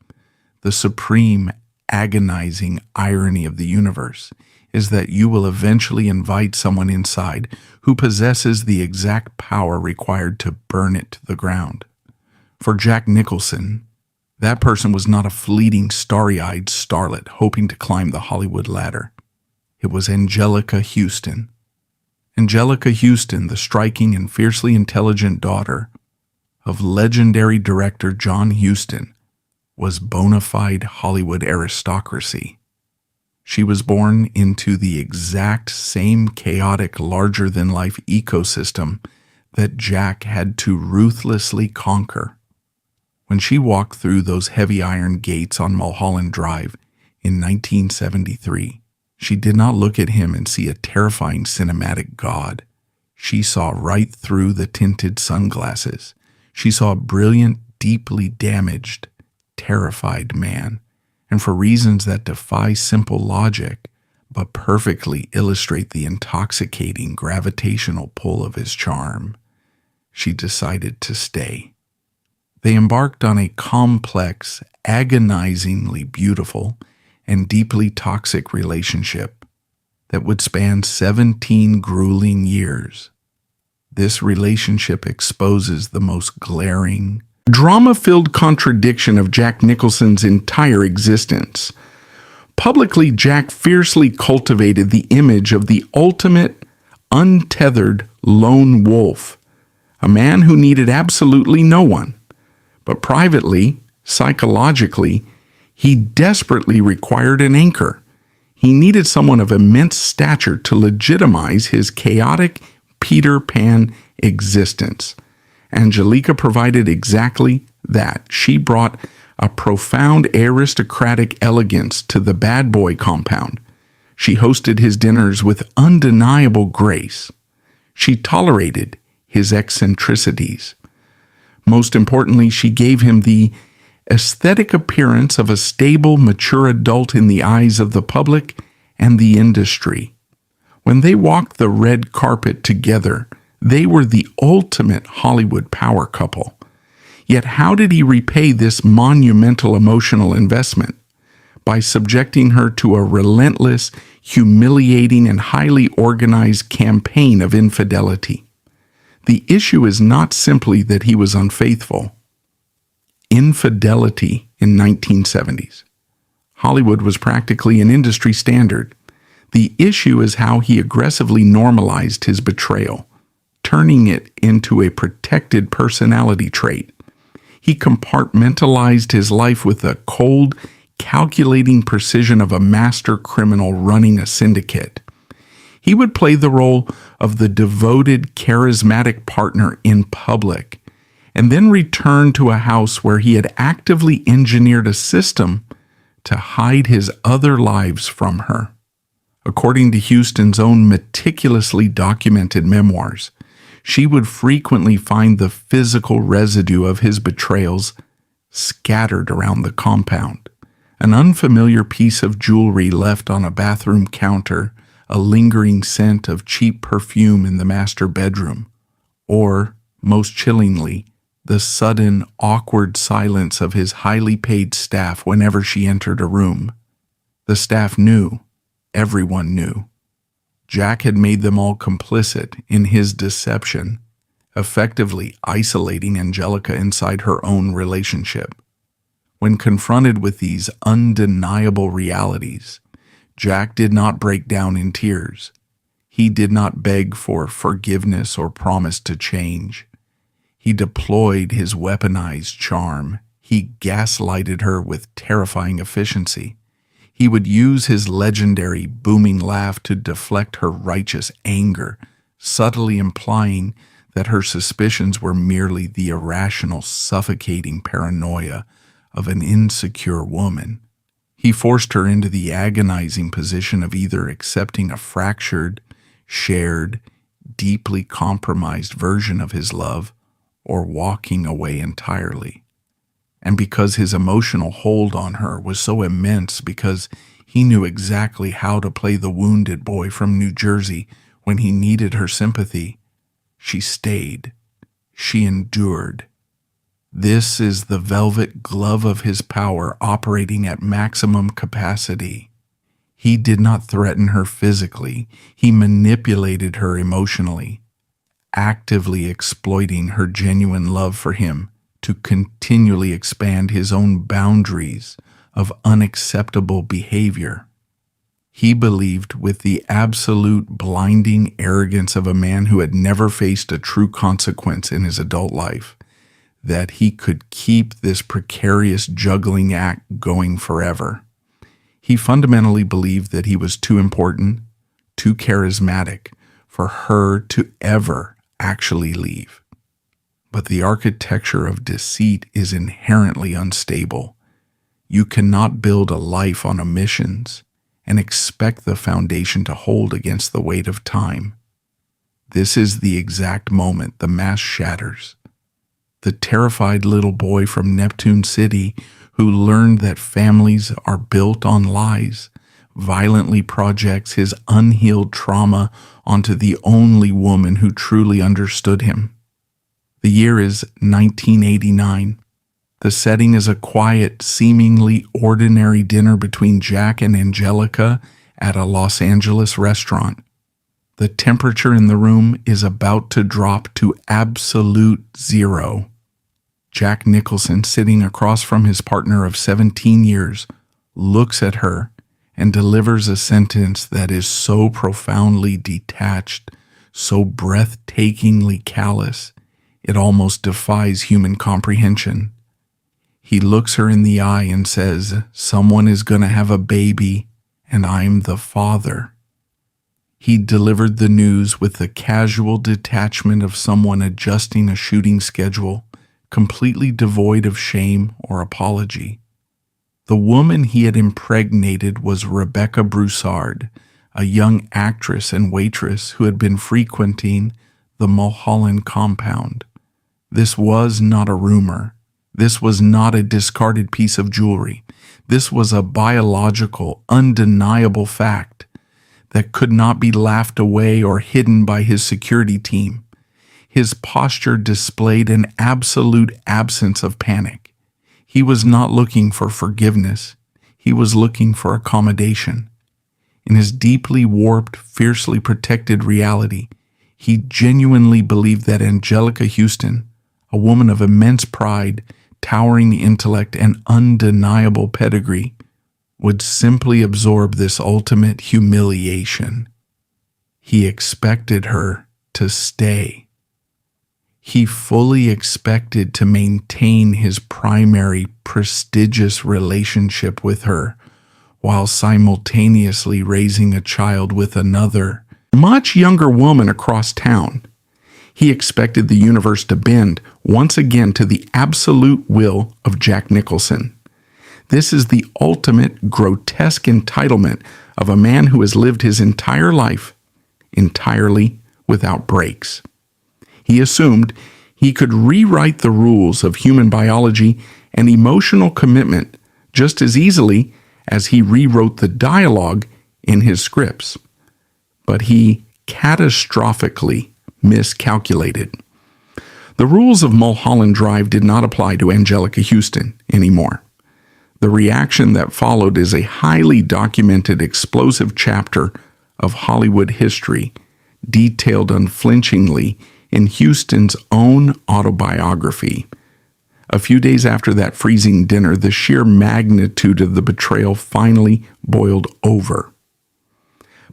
the supreme, agonizing irony of the universe is that you will eventually invite someone inside who possesses the exact power required to burn it to the ground. For Jack Nicholson, that person was not a fleeting, starry-eyed starlet hoping to climb the Hollywood ladder. It was Angelica Houston. Angelica Houston, the striking and fiercely intelligent daughter of legendary director John Huston, was bona fide Hollywood aristocracy. She was born into the exact same chaotic, larger-than-life ecosystem that Jack had to ruthlessly conquer. When she walked through those heavy iron gates on Mulholland Drive in 1973, she did not look at him and see a terrifying cinematic god. She saw right through the tinted sunglasses. She saw a brilliant, deeply damaged, terrified man. And for reasons that defy simple logic, but perfectly illustrate the intoxicating gravitational pull of his charm, she decided to stay. They embarked on a complex, agonizingly beautiful, and deeply toxic relationship that would span 17 grueling years. This relationship exposes the most glaring, drama-filled contradiction of Jack Nicholson's entire existence. Publicly, Jack fiercely cultivated the image of the ultimate, untethered lone wolf, a man who needed absolutely no one. But privately, psychologically, he desperately required an anchor. He needed someone of immense stature to legitimize his chaotic Peter Pan existence. Angelica provided exactly that. She brought a profound aristocratic elegance to the bad boy compound. She hosted his dinners with undeniable grace. She tolerated his eccentricities. Most importantly, she gave him the aesthetic appearance of a stable, mature adult in the eyes of the public and the industry. When they walked the red carpet together, they were the ultimate Hollywood power couple. Yet how did he repay this monumental emotional investment? By subjecting her to a relentless, humiliating, and highly organized campaign of infidelity. The issue is not simply that he was unfaithful. Infidelity in 1970s. Hollywood was practically an industry standard. The issue is how he aggressively normalized his betrayal, turning it into a protected personality trait. He compartmentalized his life with the cold, calculating precision of a master criminal running a syndicate. He would play the role of the devoted, charismatic partner in public, and then return to a house where he had actively engineered a system to hide his other lives from her. According to Houston's own meticulously documented memoirs, she would frequently find the physical residue of his betrayals scattered around the compound, An unfamiliar piece of jewelry left on a bathroom counter, a lingering scent of cheap perfume in the master bedroom, or, most chillingly, the sudden, awkward silence of his highly paid staff whenever she entered a room. The staff knew. Everyone knew. Jack had made them all complicit in his deception, effectively isolating Angelica inside her own relationship. When confronted with these undeniable realities, Jack did not break down in tears. He did not beg for forgiveness or promise to change. He deployed his weaponized charm. He gaslighted her with terrifying efficiency. He would use his legendary booming laugh to deflect her righteous anger, subtly implying that her suspicions were merely the irrational, suffocating paranoia of an insecure woman. He forced her into the agonizing position of either accepting a fractured, shared, deeply compromised version of his love or walking away entirely. And because his emotional hold on her was so immense, because he knew exactly how to play the wounded boy from New Jersey when he needed her sympathy, she stayed. She endured. This is the velvet glove of his power operating at maximum capacity. He did not threaten her physically. He manipulated her emotionally, actively exploiting her genuine love for him to continually expand his own boundaries of unacceptable behavior. He believed with the absolute blinding arrogance of a man who had never faced a true consequence in his adult life that he could keep this precarious juggling act going forever. He fundamentally believed that he was too important, too charismatic for her to ever actually leave. But the architecture of deceit is inherently unstable. You cannot build a life on omissions and expect the foundation to hold against the weight of time. This is the exact moment the mask shatters. The terrified little boy from Neptune City who learned that families are built on lies violently projects his unhealed trauma onto the only woman who truly understood him. The year is 1989. The setting is a quiet, seemingly ordinary dinner between Jack and Angelica at a Los Angeles restaurant. The temperature in the room is about to drop to absolute zero. Jack Nicholson, sitting across from his partner of 17 years, looks at her and delivers a sentence that is so profoundly detached, so breathtakingly callous, it almost defies human comprehension. He looks her in the eye and says, "Someone is going to have a baby, and I'm the father." He delivered the news with the casual detachment of someone adjusting a shooting schedule, completely devoid of shame or apology. The woman he had impregnated was Rebecca Broussard, a young actress and waitress who had been frequenting the Mulholland compound. This was not a rumor. This was not a discarded piece of jewelry. This was a biological, undeniable fact that could not be laughed away or hidden by his security team. His posture displayed an absolute absence of panic. He was not looking for forgiveness. He was looking for accommodation. In his deeply warped, fiercely protected reality, he genuinely believed that Angelica Houston, a woman of immense pride, towering intellect, and undeniable pedigree, would simply absorb this ultimate humiliation. He expected her to stay. He fully expected to maintain his primary, prestigious relationship with her while simultaneously raising a child with another, much younger woman across town. He expected the universe to bend once again to the absolute will of Jack Nicholson. This is the ultimate grotesque entitlement of a man who has lived his entire life entirely without breaks. He assumed he could rewrite the rules of human biology and emotional commitment just as easily as he rewrote the dialogue in his scripts. But he catastrophically miscalculated. The rules of Mulholland Drive did not apply to Angelica Houston anymore. The reaction that followed is a highly documented, explosive chapter of Hollywood history, detailed unflinchingly in Houston's own autobiography. A few days after that freezing dinner, the sheer magnitude of the betrayal finally boiled over.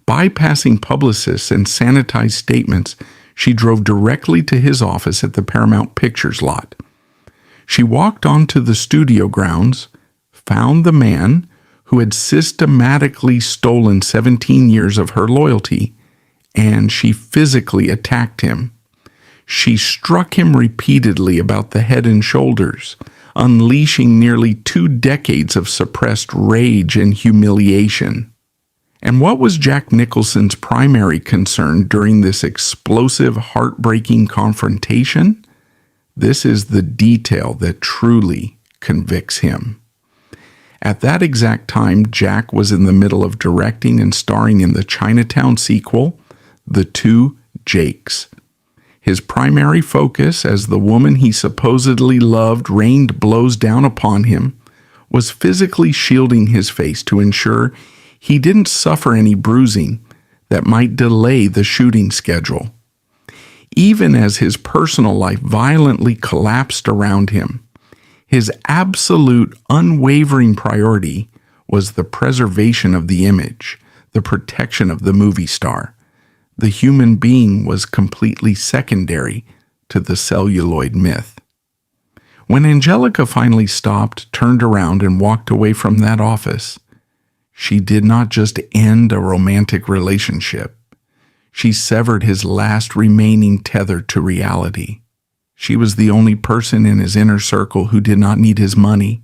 Bypassing publicists and sanitized statements, she drove directly to his office at the Paramount Pictures lot. She walked onto the studio grounds, found the man who had systematically stolen 17 years of her loyalty, and she physically attacked him. She struck him repeatedly about the head and shoulders, unleashing nearly 2 decades of suppressed rage and humiliation. And what was Jack Nicholson's primary concern during this explosive, heartbreaking confrontation? This is the detail that truly convicts him. At that exact time, Jack was in the middle of directing and starring in the Chinatown sequel, The Two Jakes. His primary focus, as the woman he supposedly loved rained blows down upon him, was physically shielding his face to ensure he didn't suffer any bruising that might delay the shooting schedule. Even as his personal life violently collapsed around him, his absolute, unwavering priority was the preservation of the image, the protection of the movie star. The human being was completely secondary to the celluloid myth. When Angelica finally stopped, turned around, and walked away from that office, she did not just end a romantic relationship. She severed his last remaining tether to reality. She was the only person in his inner circle who did not need his money,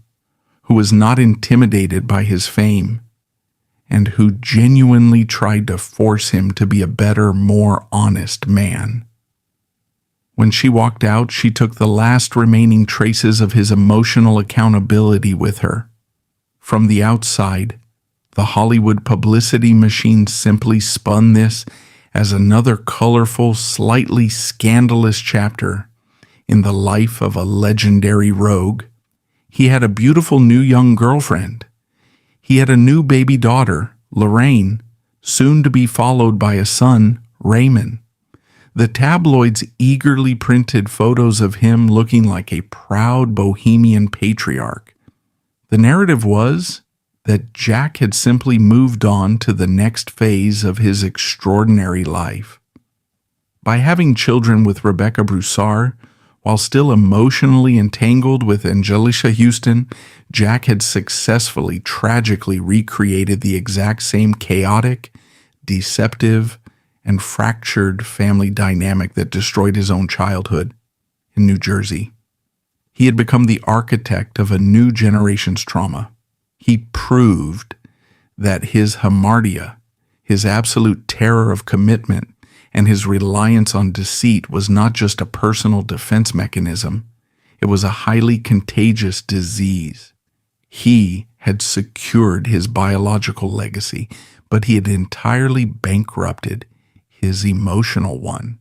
who was not intimidated by his fame, and who genuinely tried to force him to be a better, more honest man. When she walked out, she took the last remaining traces of his emotional accountability with her. From the outside, the Hollywood publicity machine simply spun this as another colorful, slightly scandalous chapter in the life of a legendary rogue. He had a beautiful new young girlfriend. He had a new baby daughter, Lorraine, soon to be followed by a son, Raymond. The tabloids eagerly printed photos of him looking like a proud bohemian patriarch. The narrative was that Jack had simply moved on to the next phase of his extraordinary life. By having children with Rebecca Broussard, while still emotionally entangled with Angelica Houston, Jack had successfully, tragically recreated the exact same chaotic, deceptive, and fractured family dynamic that destroyed his own childhood in New Jersey. He had become the architect of a new generation's trauma. He proved that his hamartia, his absolute terror of commitment, and his reliance on deceit was not just a personal defense mechanism. It was a highly contagious disease. He had secured his biological legacy, but he had entirely bankrupted his emotional one.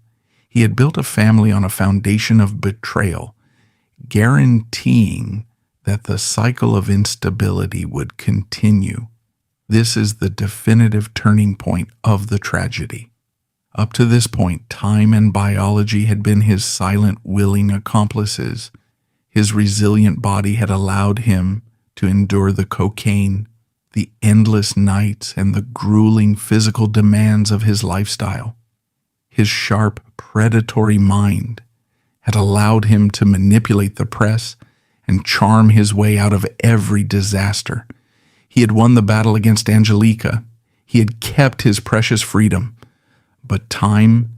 He had built a family on a foundation of betrayal, guaranteeing that the cycle of instability would continue. This is the definitive turning point of the tragedy. Up to this point, time and biology had been his silent, willing accomplices. His resilient body had allowed him to endure the cocaine, the endless nights, and the grueling physical demands of his lifestyle. His sharp, predatory mind had allowed him to manipulate the press and charm his way out of every disaster. He had won the battle against Angelica. He had kept his precious freedom. But time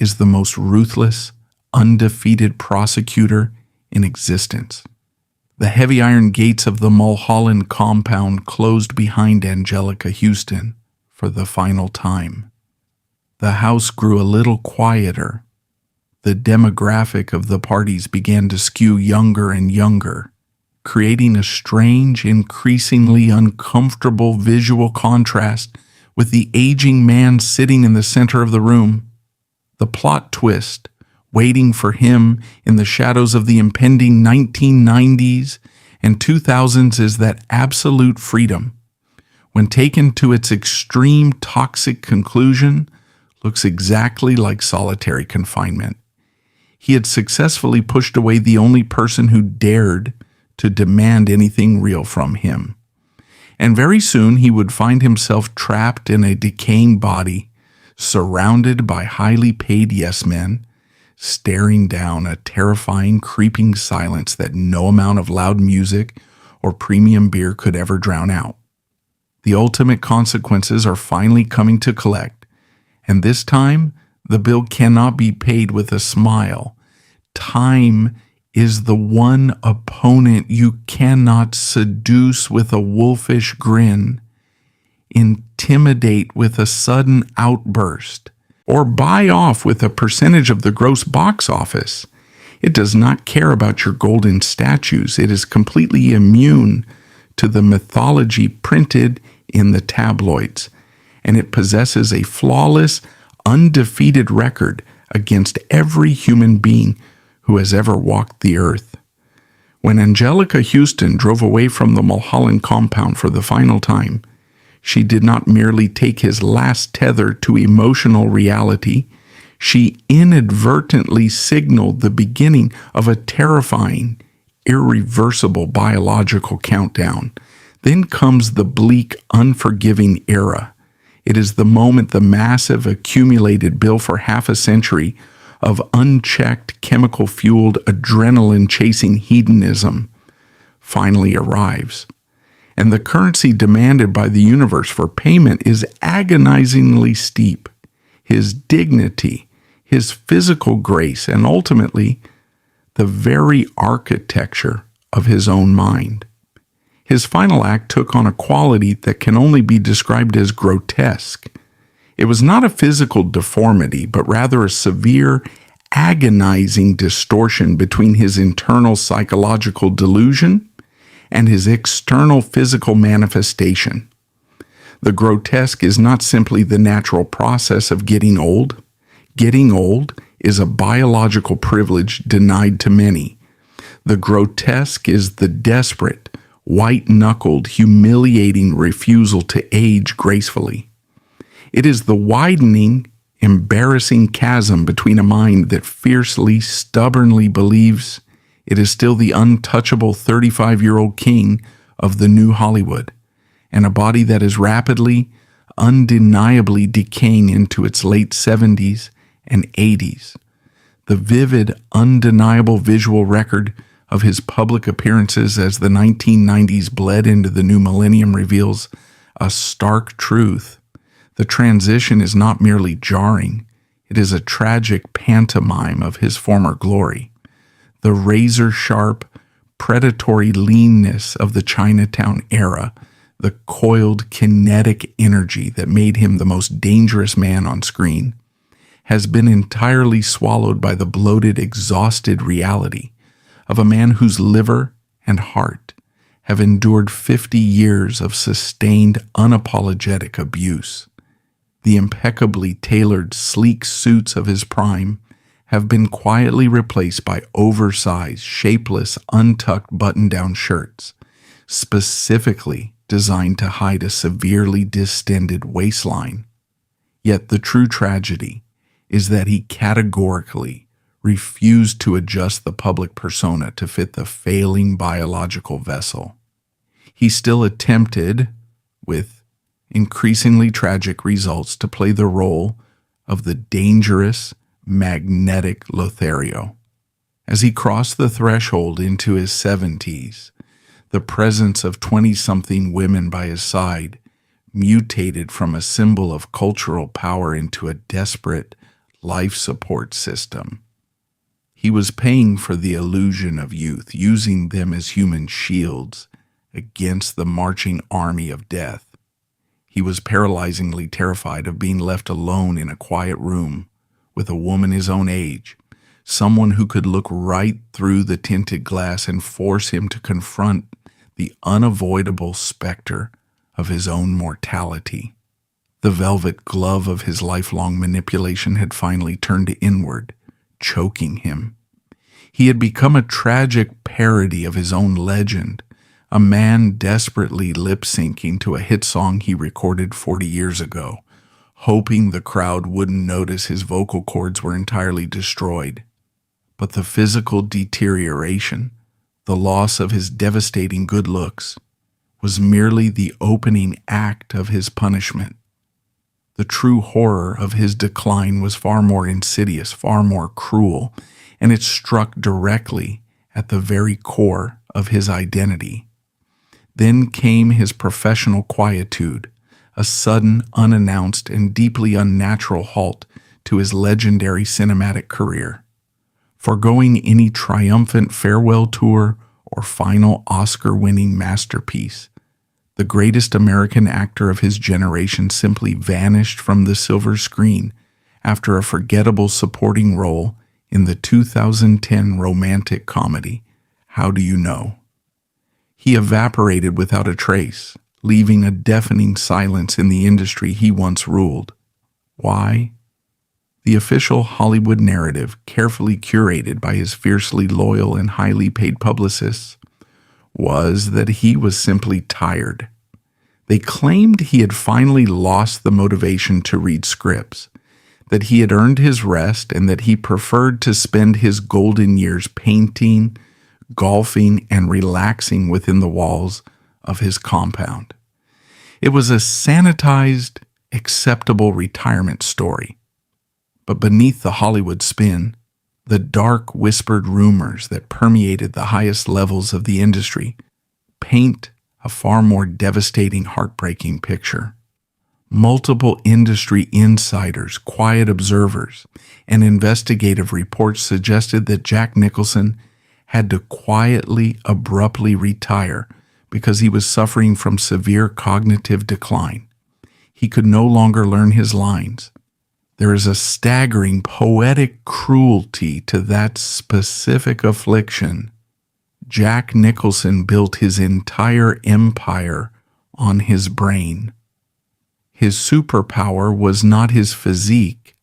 is the most ruthless, undefeated prosecutor in existence. The heavy iron gates of the Mulholland compound closed behind Angelica Houston for the final time. The house grew a little quieter. The demographic of the parties began to skew younger and younger. creating a strange, increasingly uncomfortable visual contrast with the aging man sitting in the center of the room. The plot twist, waiting for him in the shadows of the impending 1990s and 2000s, is that absolute freedom, when taken to its extreme toxic conclusion, looks exactly like solitary confinement. He had successfully pushed away the only person who dared to demand anything real from him. And very soon he would find himself trapped in a decaying body, surrounded by highly paid yes men, staring down a terrifying, creeping silence that no amount of loud music or premium beer could ever drown out. The ultimate consequences are finally coming to collect, and this time the bill cannot be paid with a smile. Time is the one opponent you cannot seduce with a wolfish grin, intimidate with a sudden outburst, or buy off with a percentage of the gross box office. It does not care about your golden statues. It is completely immune to the mythology printed in the tabloids, and it possesses a flawless, undefeated record against every human being who has ever walked the earth. When Angelica Houston drove away from the Mulholland compound for the final time, she did not merely take his last tether to emotional reality, she inadvertently signaled the beginning of a terrifying, irreversible biological countdown. Then comes the bleak, unforgiving era. It is the moment the massive accumulated bill for half a century of unchecked, chemical-fueled, adrenaline-chasing hedonism finally arrives. And the currency demanded by the universe for payment is agonizingly steep. His dignity, his physical grace, and ultimately, the very architecture of his own mind. His final act took on a quality that can only be described as grotesque. It was not a physical deformity, but rather a severe, agonizing distortion between his internal psychological delusion and his external physical manifestation. The grotesque is not simply the natural process of getting old. Getting old is a biological privilege denied to many. The grotesque is the desperate, white-knuckled, humiliating refusal to age gracefully. It is the widening, embarrassing chasm between a mind that fiercely, stubbornly believes it is still the untouchable 35-year-old king of the new Hollywood, and a body that is rapidly, undeniably decaying into its late 70s and 80s. The vivid, undeniable visual record of his public appearances as the 1990s bled into the new millennium reveals a stark truth. The transition is not merely jarring, it is a tragic pantomime of his former glory. The razor-sharp, predatory leanness of the Chinatown era, the coiled kinetic energy that made him the most dangerous man on screen, has been entirely swallowed by the bloated, exhausted reality of a man whose liver and heart have endured 50 years of sustained, unapologetic abuse. The impeccably tailored, sleek suits of his prime have been quietly replaced by oversized, shapeless, untucked button-down shirts, specifically designed to hide a severely distended waistline. Yet the true tragedy is that he categorically refused to adjust the public persona to fit the failing biological vessel. He still attempted, with increasingly tragic results, to play the role of the dangerous, magnetic Lothario. As he crossed the threshold into his 70s, the presence of 20-something women by his side mutated from a symbol of cultural power into a desperate life support system. He was paying for the illusion of youth, using them as human shields against the marching army of death. He was paralyzingly terrified of being left alone in a quiet room with a woman his own age, someone who could look right through the tinted glass and force him to confront the unavoidable specter of his own mortality. The velvet glove of his lifelong manipulation had finally turned inward, choking him. He had become a tragic parody of his own legend, a man desperately lip-syncing to a hit song he recorded 40 years ago, hoping the crowd wouldn't notice his vocal cords were entirely destroyed. But the physical deterioration, the loss of his devastating good looks, was merely the opening act of his punishment. The true horror of his decline was far more insidious, far more cruel, and it struck directly at the very core of his identity. Then came his professional quietude, a sudden, unannounced, and deeply unnatural halt to his legendary cinematic career. Foregoing any triumphant farewell tour or final Oscar-winning masterpiece, the greatest American actor of his generation simply vanished from the silver screen after a forgettable supporting role in the 2010 romantic comedy, How Do You Know? He evaporated without a trace, leaving a deafening silence in the industry he once ruled. Why? The official Hollywood narrative, carefully curated by his fiercely loyal and highly paid publicists, was that he was simply tired. They claimed he had finally lost the motivation to read scripts, that he had earned his rest, and that he preferred to spend his golden years painting, golfing, and relaxing within the walls of his compound. It was a sanitized, acceptable retirement story. But beneath the Hollywood spin, the dark whispered rumors that permeated the highest levels of the industry paint a far more devastating, heartbreaking picture. Multiple industry insiders, quiet observers, and investigative reports suggested that Jack Nicholson had to quietly, abruptly retire because he was suffering from severe cognitive decline. He could no longer learn his lines. There is a staggering poetic cruelty to that specific affliction. Jack Nicholson built his entire empire on his brain. His superpower was not his physique,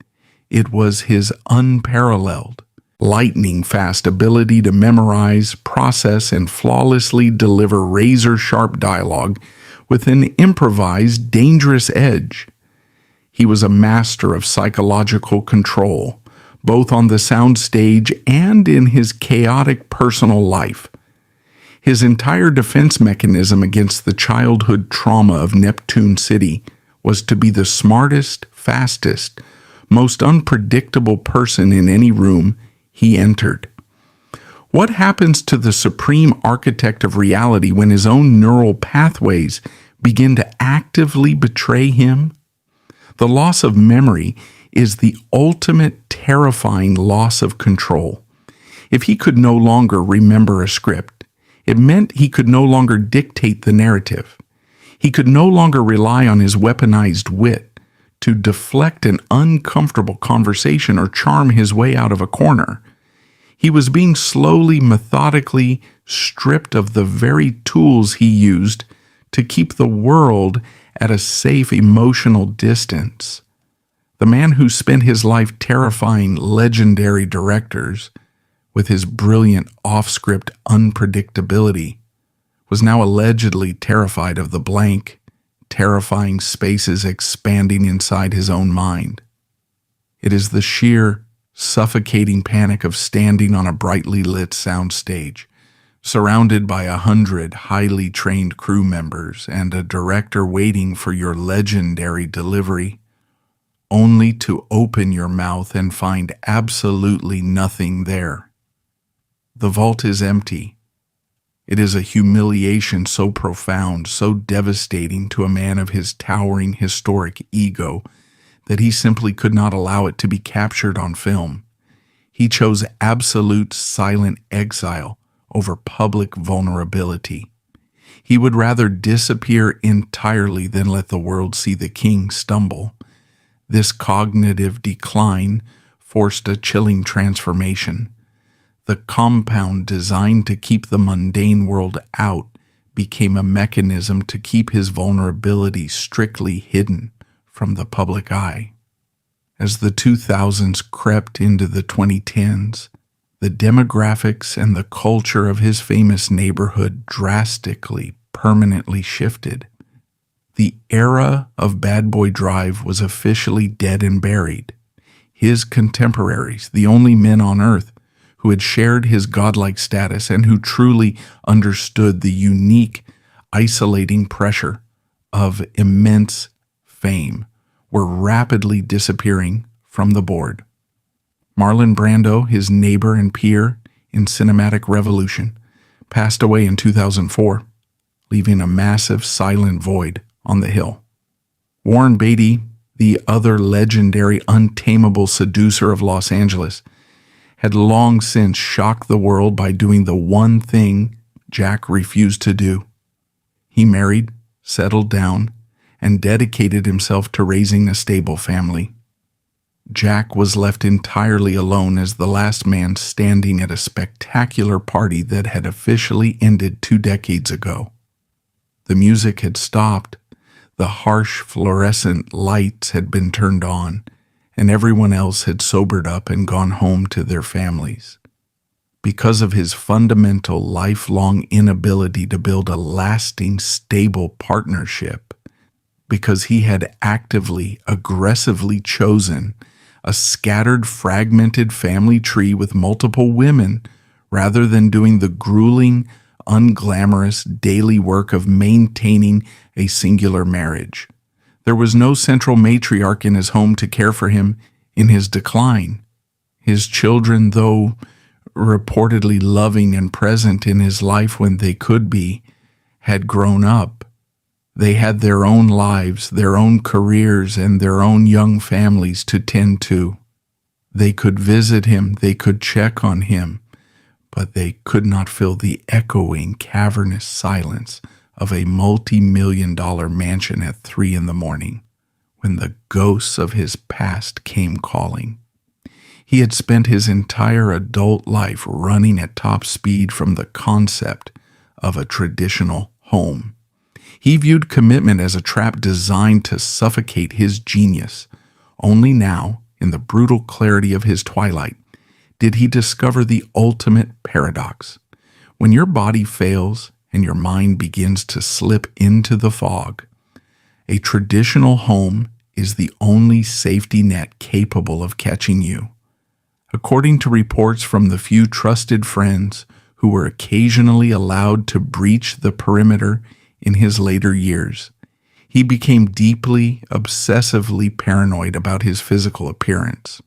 it was his unparalleled, lightning-fast ability to memorize, process, and flawlessly deliver razor-sharp dialogue with an improvised, dangerous edge. He was a master of psychological control, both on the sound stage and in his chaotic personal life. His entire defense mechanism against the childhood trauma of Neptune City was to be the smartest, fastest, most unpredictable person in any room he entered. What happens to the supreme architect of reality when his own neural pathways begin to actively betray him? The loss of memory is the ultimate terrifying loss of control. If he could no longer remember a script, it meant he could no longer dictate the narrative. He could no longer rely on his weaponized wit to deflect an uncomfortable conversation or charm his way out of a corner. He was being slowly, methodically stripped of the very tools he used to keep the world at a safe emotional distance. The man who spent his life terrifying legendary directors with his brilliant off-script unpredictability was now allegedly terrified of the blank, terrifying spaces expanding inside his own mind. It is the sheer, suffocating panic of standing on a brightly lit soundstage, surrounded by 100 highly trained crew members and a director waiting for your legendary delivery, only to open your mouth and find absolutely nothing there. The vault is empty. It is a humiliation so profound, so devastating to a man of his towering historic ego that he simply could not allow it to be captured on film. He chose absolute silent exile over public vulnerability. He would rather disappear entirely than let the world see the king stumble. This cognitive decline forced a chilling transformation. The compound designed to keep the mundane world out became a mechanism to keep his vulnerability strictly hidden from the public eye. As the 2000s crept into the 2010s, the demographics and the culture of his famous neighborhood drastically, permanently shifted. The era of Bad Boy Drive was officially dead and buried. His contemporaries, the only men on earth who had shared his godlike status and who truly understood the unique, isolating pressure of immense fame, were rapidly disappearing from the board. Marlon Brando, his neighbor and peer in cinematic revolution, passed away in 2004, leaving a massive silent void on the hill. Warren Beatty, the other legendary untamable seducer of Los Angeles, had long since shocked the world by doing the one thing Jack refused to do. He married, settled down, and dedicated himself to raising a stable family. Jack was left entirely alone as the last man standing at a spectacular party that had officially ended 2 decades ago. The music had stopped, the harsh fluorescent lights had been turned on, and everyone else had sobered up and gone home to their families. Because of his fundamental lifelong inability to build a lasting, stable partnership, because he had actively, aggressively chosen a scattered, fragmented family tree with multiple women rather than doing the grueling, unglamorous daily work of maintaining a singular marriage. There was no central matriarch in his home to care for him in his decline. His children, though reportedly loving and present in his life when they could be, had grown up. They had their own lives, their own careers, and their own young families to tend to. They could visit him, they could check on him, but they could not fill the echoing, cavernous silence of a multi-million-dollar mansion at 3 a.m. when the ghosts of his past came calling. He had spent his entire adult life running at top speed from the concept of a traditional home. He viewed commitment as a trap designed to suffocate his genius. Only now, in the brutal clarity of his twilight, did he discover the ultimate paradox. When your body fails and your mind begins to slip into the fog, a traditional home is the only safety net capable of catching you. According to reports from the few trusted friends who were occasionally allowed to breach the perimeter in his later years, he became deeply, obsessively paranoid about his physical appearance.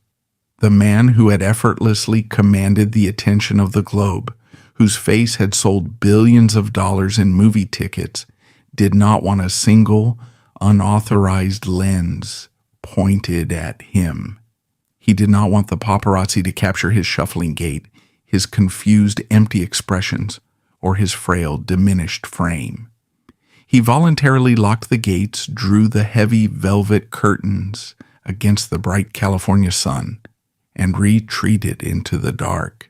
The man who had effortlessly commanded the attention of the globe, whose face had sold billions of dollars in movie tickets, did not want a single, unauthorized lens pointed at him. He did not want the paparazzi to capture his shuffling gait, his confused, empty expressions, or his frail, diminished frame. He voluntarily locked the gates, drew the heavy velvet curtains against the bright California sun, and retreated into the dark.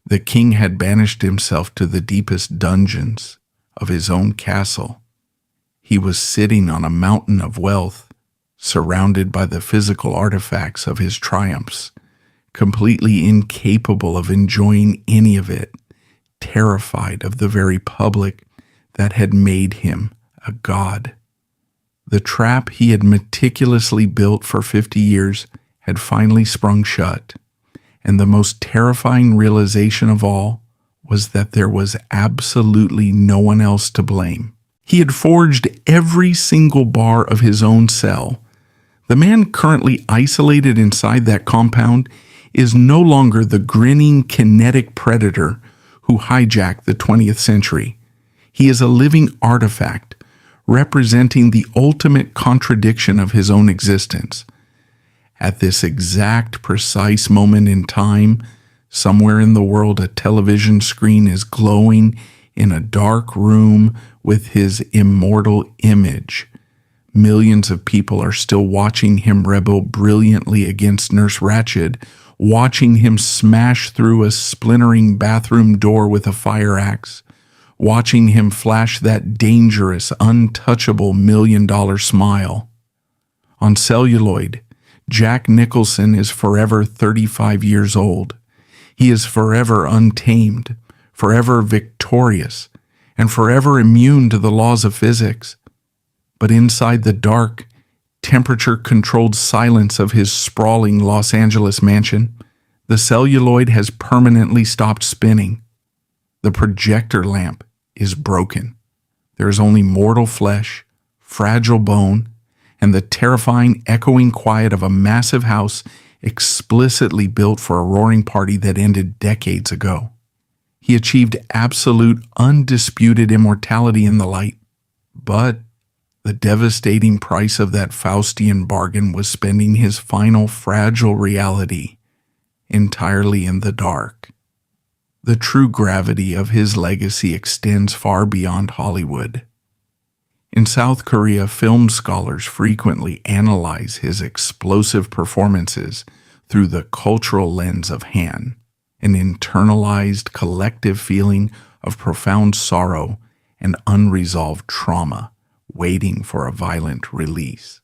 The king had banished himself to the deepest dungeons of his own castle. He was sitting on a mountain of wealth, surrounded by the physical artifacts of his triumphs, completely incapable of enjoying any of it, terrified of the very public that had made him a god. The trap he had meticulously built for 50 years had finally sprung shut, and the most terrifying realization of all was that there was absolutely no one else to blame. He had forged every single bar of his own cell. The man currently isolated inside that compound is no longer the grinning kinetic predator who hijacked the 20th century. He is a living artifact, representing the ultimate contradiction of his own existence. At this exact, precise moment in time, somewhere in the world a television screen is glowing in a dark room with his immortal image, Millions of people are still watching him rebel brilliantly against Nurse Ratched, watching him smash through a splintering bathroom door with a fire axe, watching him flash that dangerous, untouchable $1,000,000 smile. On celluloid, Jack Nicholson is forever 35 years old. He is forever untamed, forever victorious, and forever immune to the laws of physics. But inside the dark, temperature-controlled silence of his sprawling Los Angeles mansion, the celluloid has permanently stopped spinning. The projector lamp is broken. There is only mortal flesh, fragile bone, and the terrifying, echoing quiet of a massive house explicitly built for a roaring party that ended decades ago. He achieved absolute, undisputed immortality in the light, but the devastating price of that Faustian bargain was spending his final fragile reality entirely in the dark. The true gravity of his legacy extends far beyond Hollywood. In South Korea, film scholars frequently analyze his explosive performances through the cultural lens of Han, an internalized collective feeling of profound sorrow and unresolved trauma waiting for a violent release.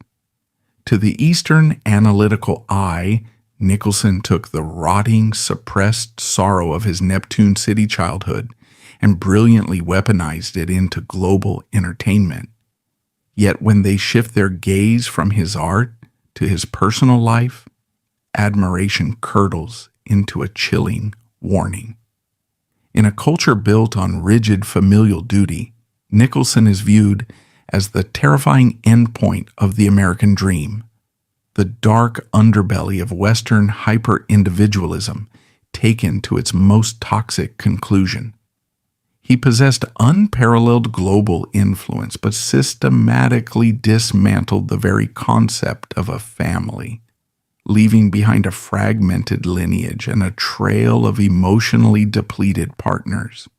To the Eastern analytical eye, Nicholson took the rotting, suppressed sorrow of his Neptune City childhood and brilliantly weaponized it into global entertainment. Yet when they shift their gaze from his art to his personal life, admiration curdles into a chilling warning. In a culture built on rigid familial duty, Nicholson is viewed as the terrifying endpoint of the American dream, the dark underbelly of Western hyper-individualism taken to its most toxic conclusion. He possessed unparalleled global influence, but systematically dismantled the very concept of a family, leaving behind a fragmented lineage and a trail of emotionally depleted partners.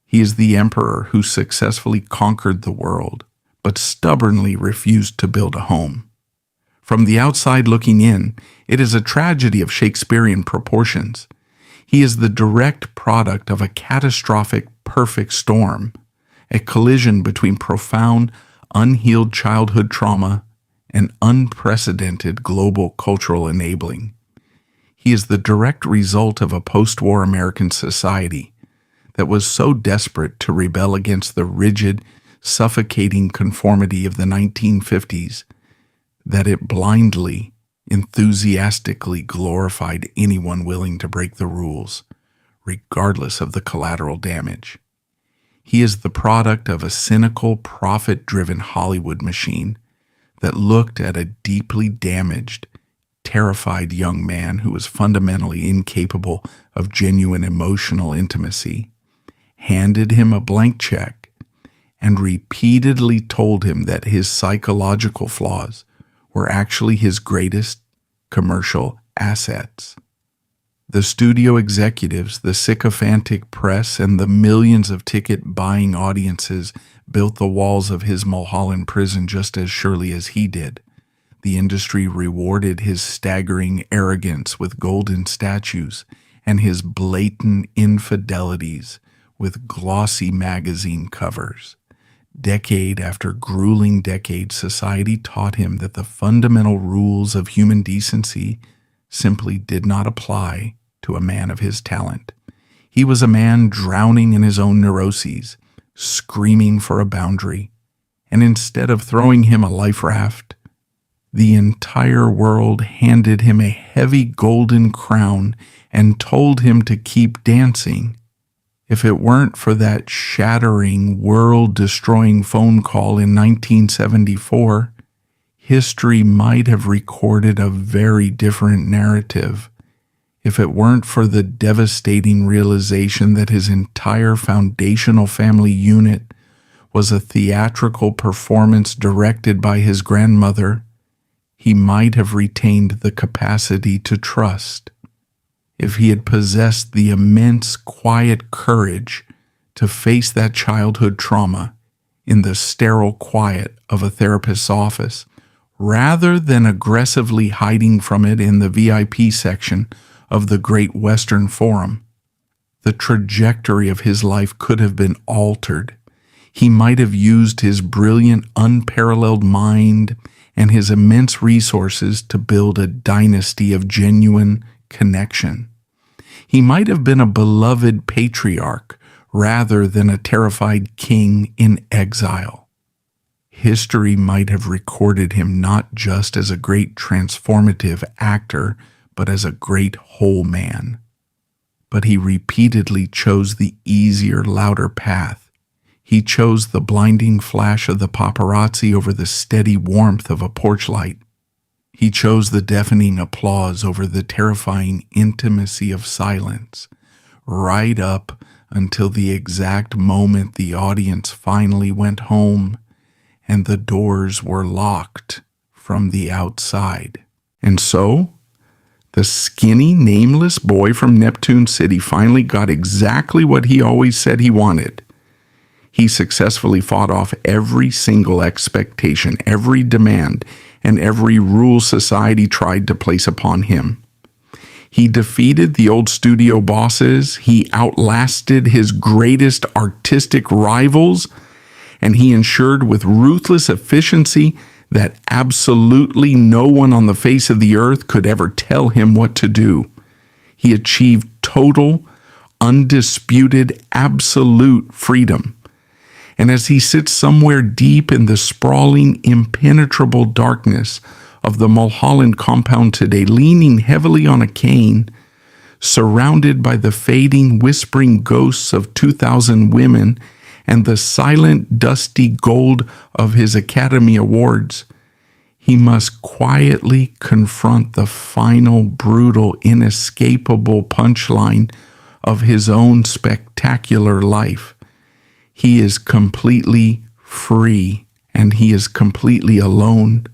He is the emperor who successfully conquered the world, but stubbornly refused to build a home. From the outside looking in, it is a tragedy of Shakespearean proportions. He is the direct product of a catastrophic perfect storm, a collision between profound, unhealed childhood trauma and unprecedented global cultural enabling. He is the direct result of a post-war American society that was so desperate to rebel against the rigid, suffocating conformity of the 1950s that it blindly, enthusiastically glorified anyone willing to break the rules, regardless of the collateral damage. He is the product of a cynical, profit-driven Hollywood machine that looked at a deeply damaged, terrified young man who was fundamentally incapable of genuine emotional intimacy, handed him a blank check, and repeatedly told him that his psychological flaws were actually his greatest commercial assets. The studio executives, the sycophantic press, and the millions of ticket-buying audiences built the walls of his Mulholland prison just as surely as he did. The industry rewarded his staggering arrogance with golden statues and his blatant infidelities with glossy magazine covers. Decade after grueling decade, society taught him that the fundamental rules of human decency simply did not apply to a man of his talent. He was a man drowning in his own neuroses, screaming for a boundary, and instead of throwing him a life raft, the entire world handed him a heavy golden crown and told him to keep dancing. If it weren't for that shattering, world-destroying phone call in 1974, history might have recorded a very different narrative. If it weren't for the devastating realization that his entire foundational family unit was a theatrical performance directed by his grandmother, he might have retained the capacity to trust. If he had possessed the immense, quiet courage to face that childhood trauma, in the sterile quiet of a therapist's office, rather than aggressively hiding from it in the VIP section of the Great Western Forum. The trajectory of his life could have been altered. He might have used his brilliant, unparalleled mind and his immense resources to build a dynasty of genuine connection. He might have been a beloved patriarch rather than a terrified king in exile. History might have recorded him not just as a great transformative actor, but as a great whole man. But he repeatedly chose the easier, louder path. He chose the blinding flash of the paparazzi over the steady warmth of a porch light. He chose the deafening applause over the terrifying intimacy of silence, right up until the exact moment the audience finally went home and the doors were locked from the outside. And so, the skinny, nameless boy from Neptune City finally got exactly what he always said he wanted. He successfully fought off every single expectation, every demand, and every rule society tried to place upon him. He defeated the old studio bosses, he outlasted his greatest artistic rivals, and he ensured with ruthless efficiency that absolutely no one on the face of the earth could ever tell him what to do. He achieved total, undisputed, absolute freedom. And as he sits somewhere deep in the sprawling, impenetrable darkness of the Mulholland compound today, leaning heavily on a cane, surrounded by the fading, whispering ghosts of 2,000 women and the silent, dusty gold of his Academy Awards, he must quietly confront the final, brutal, inescapable punchline of his own spectacular life. He is completely free, and he is completely alone.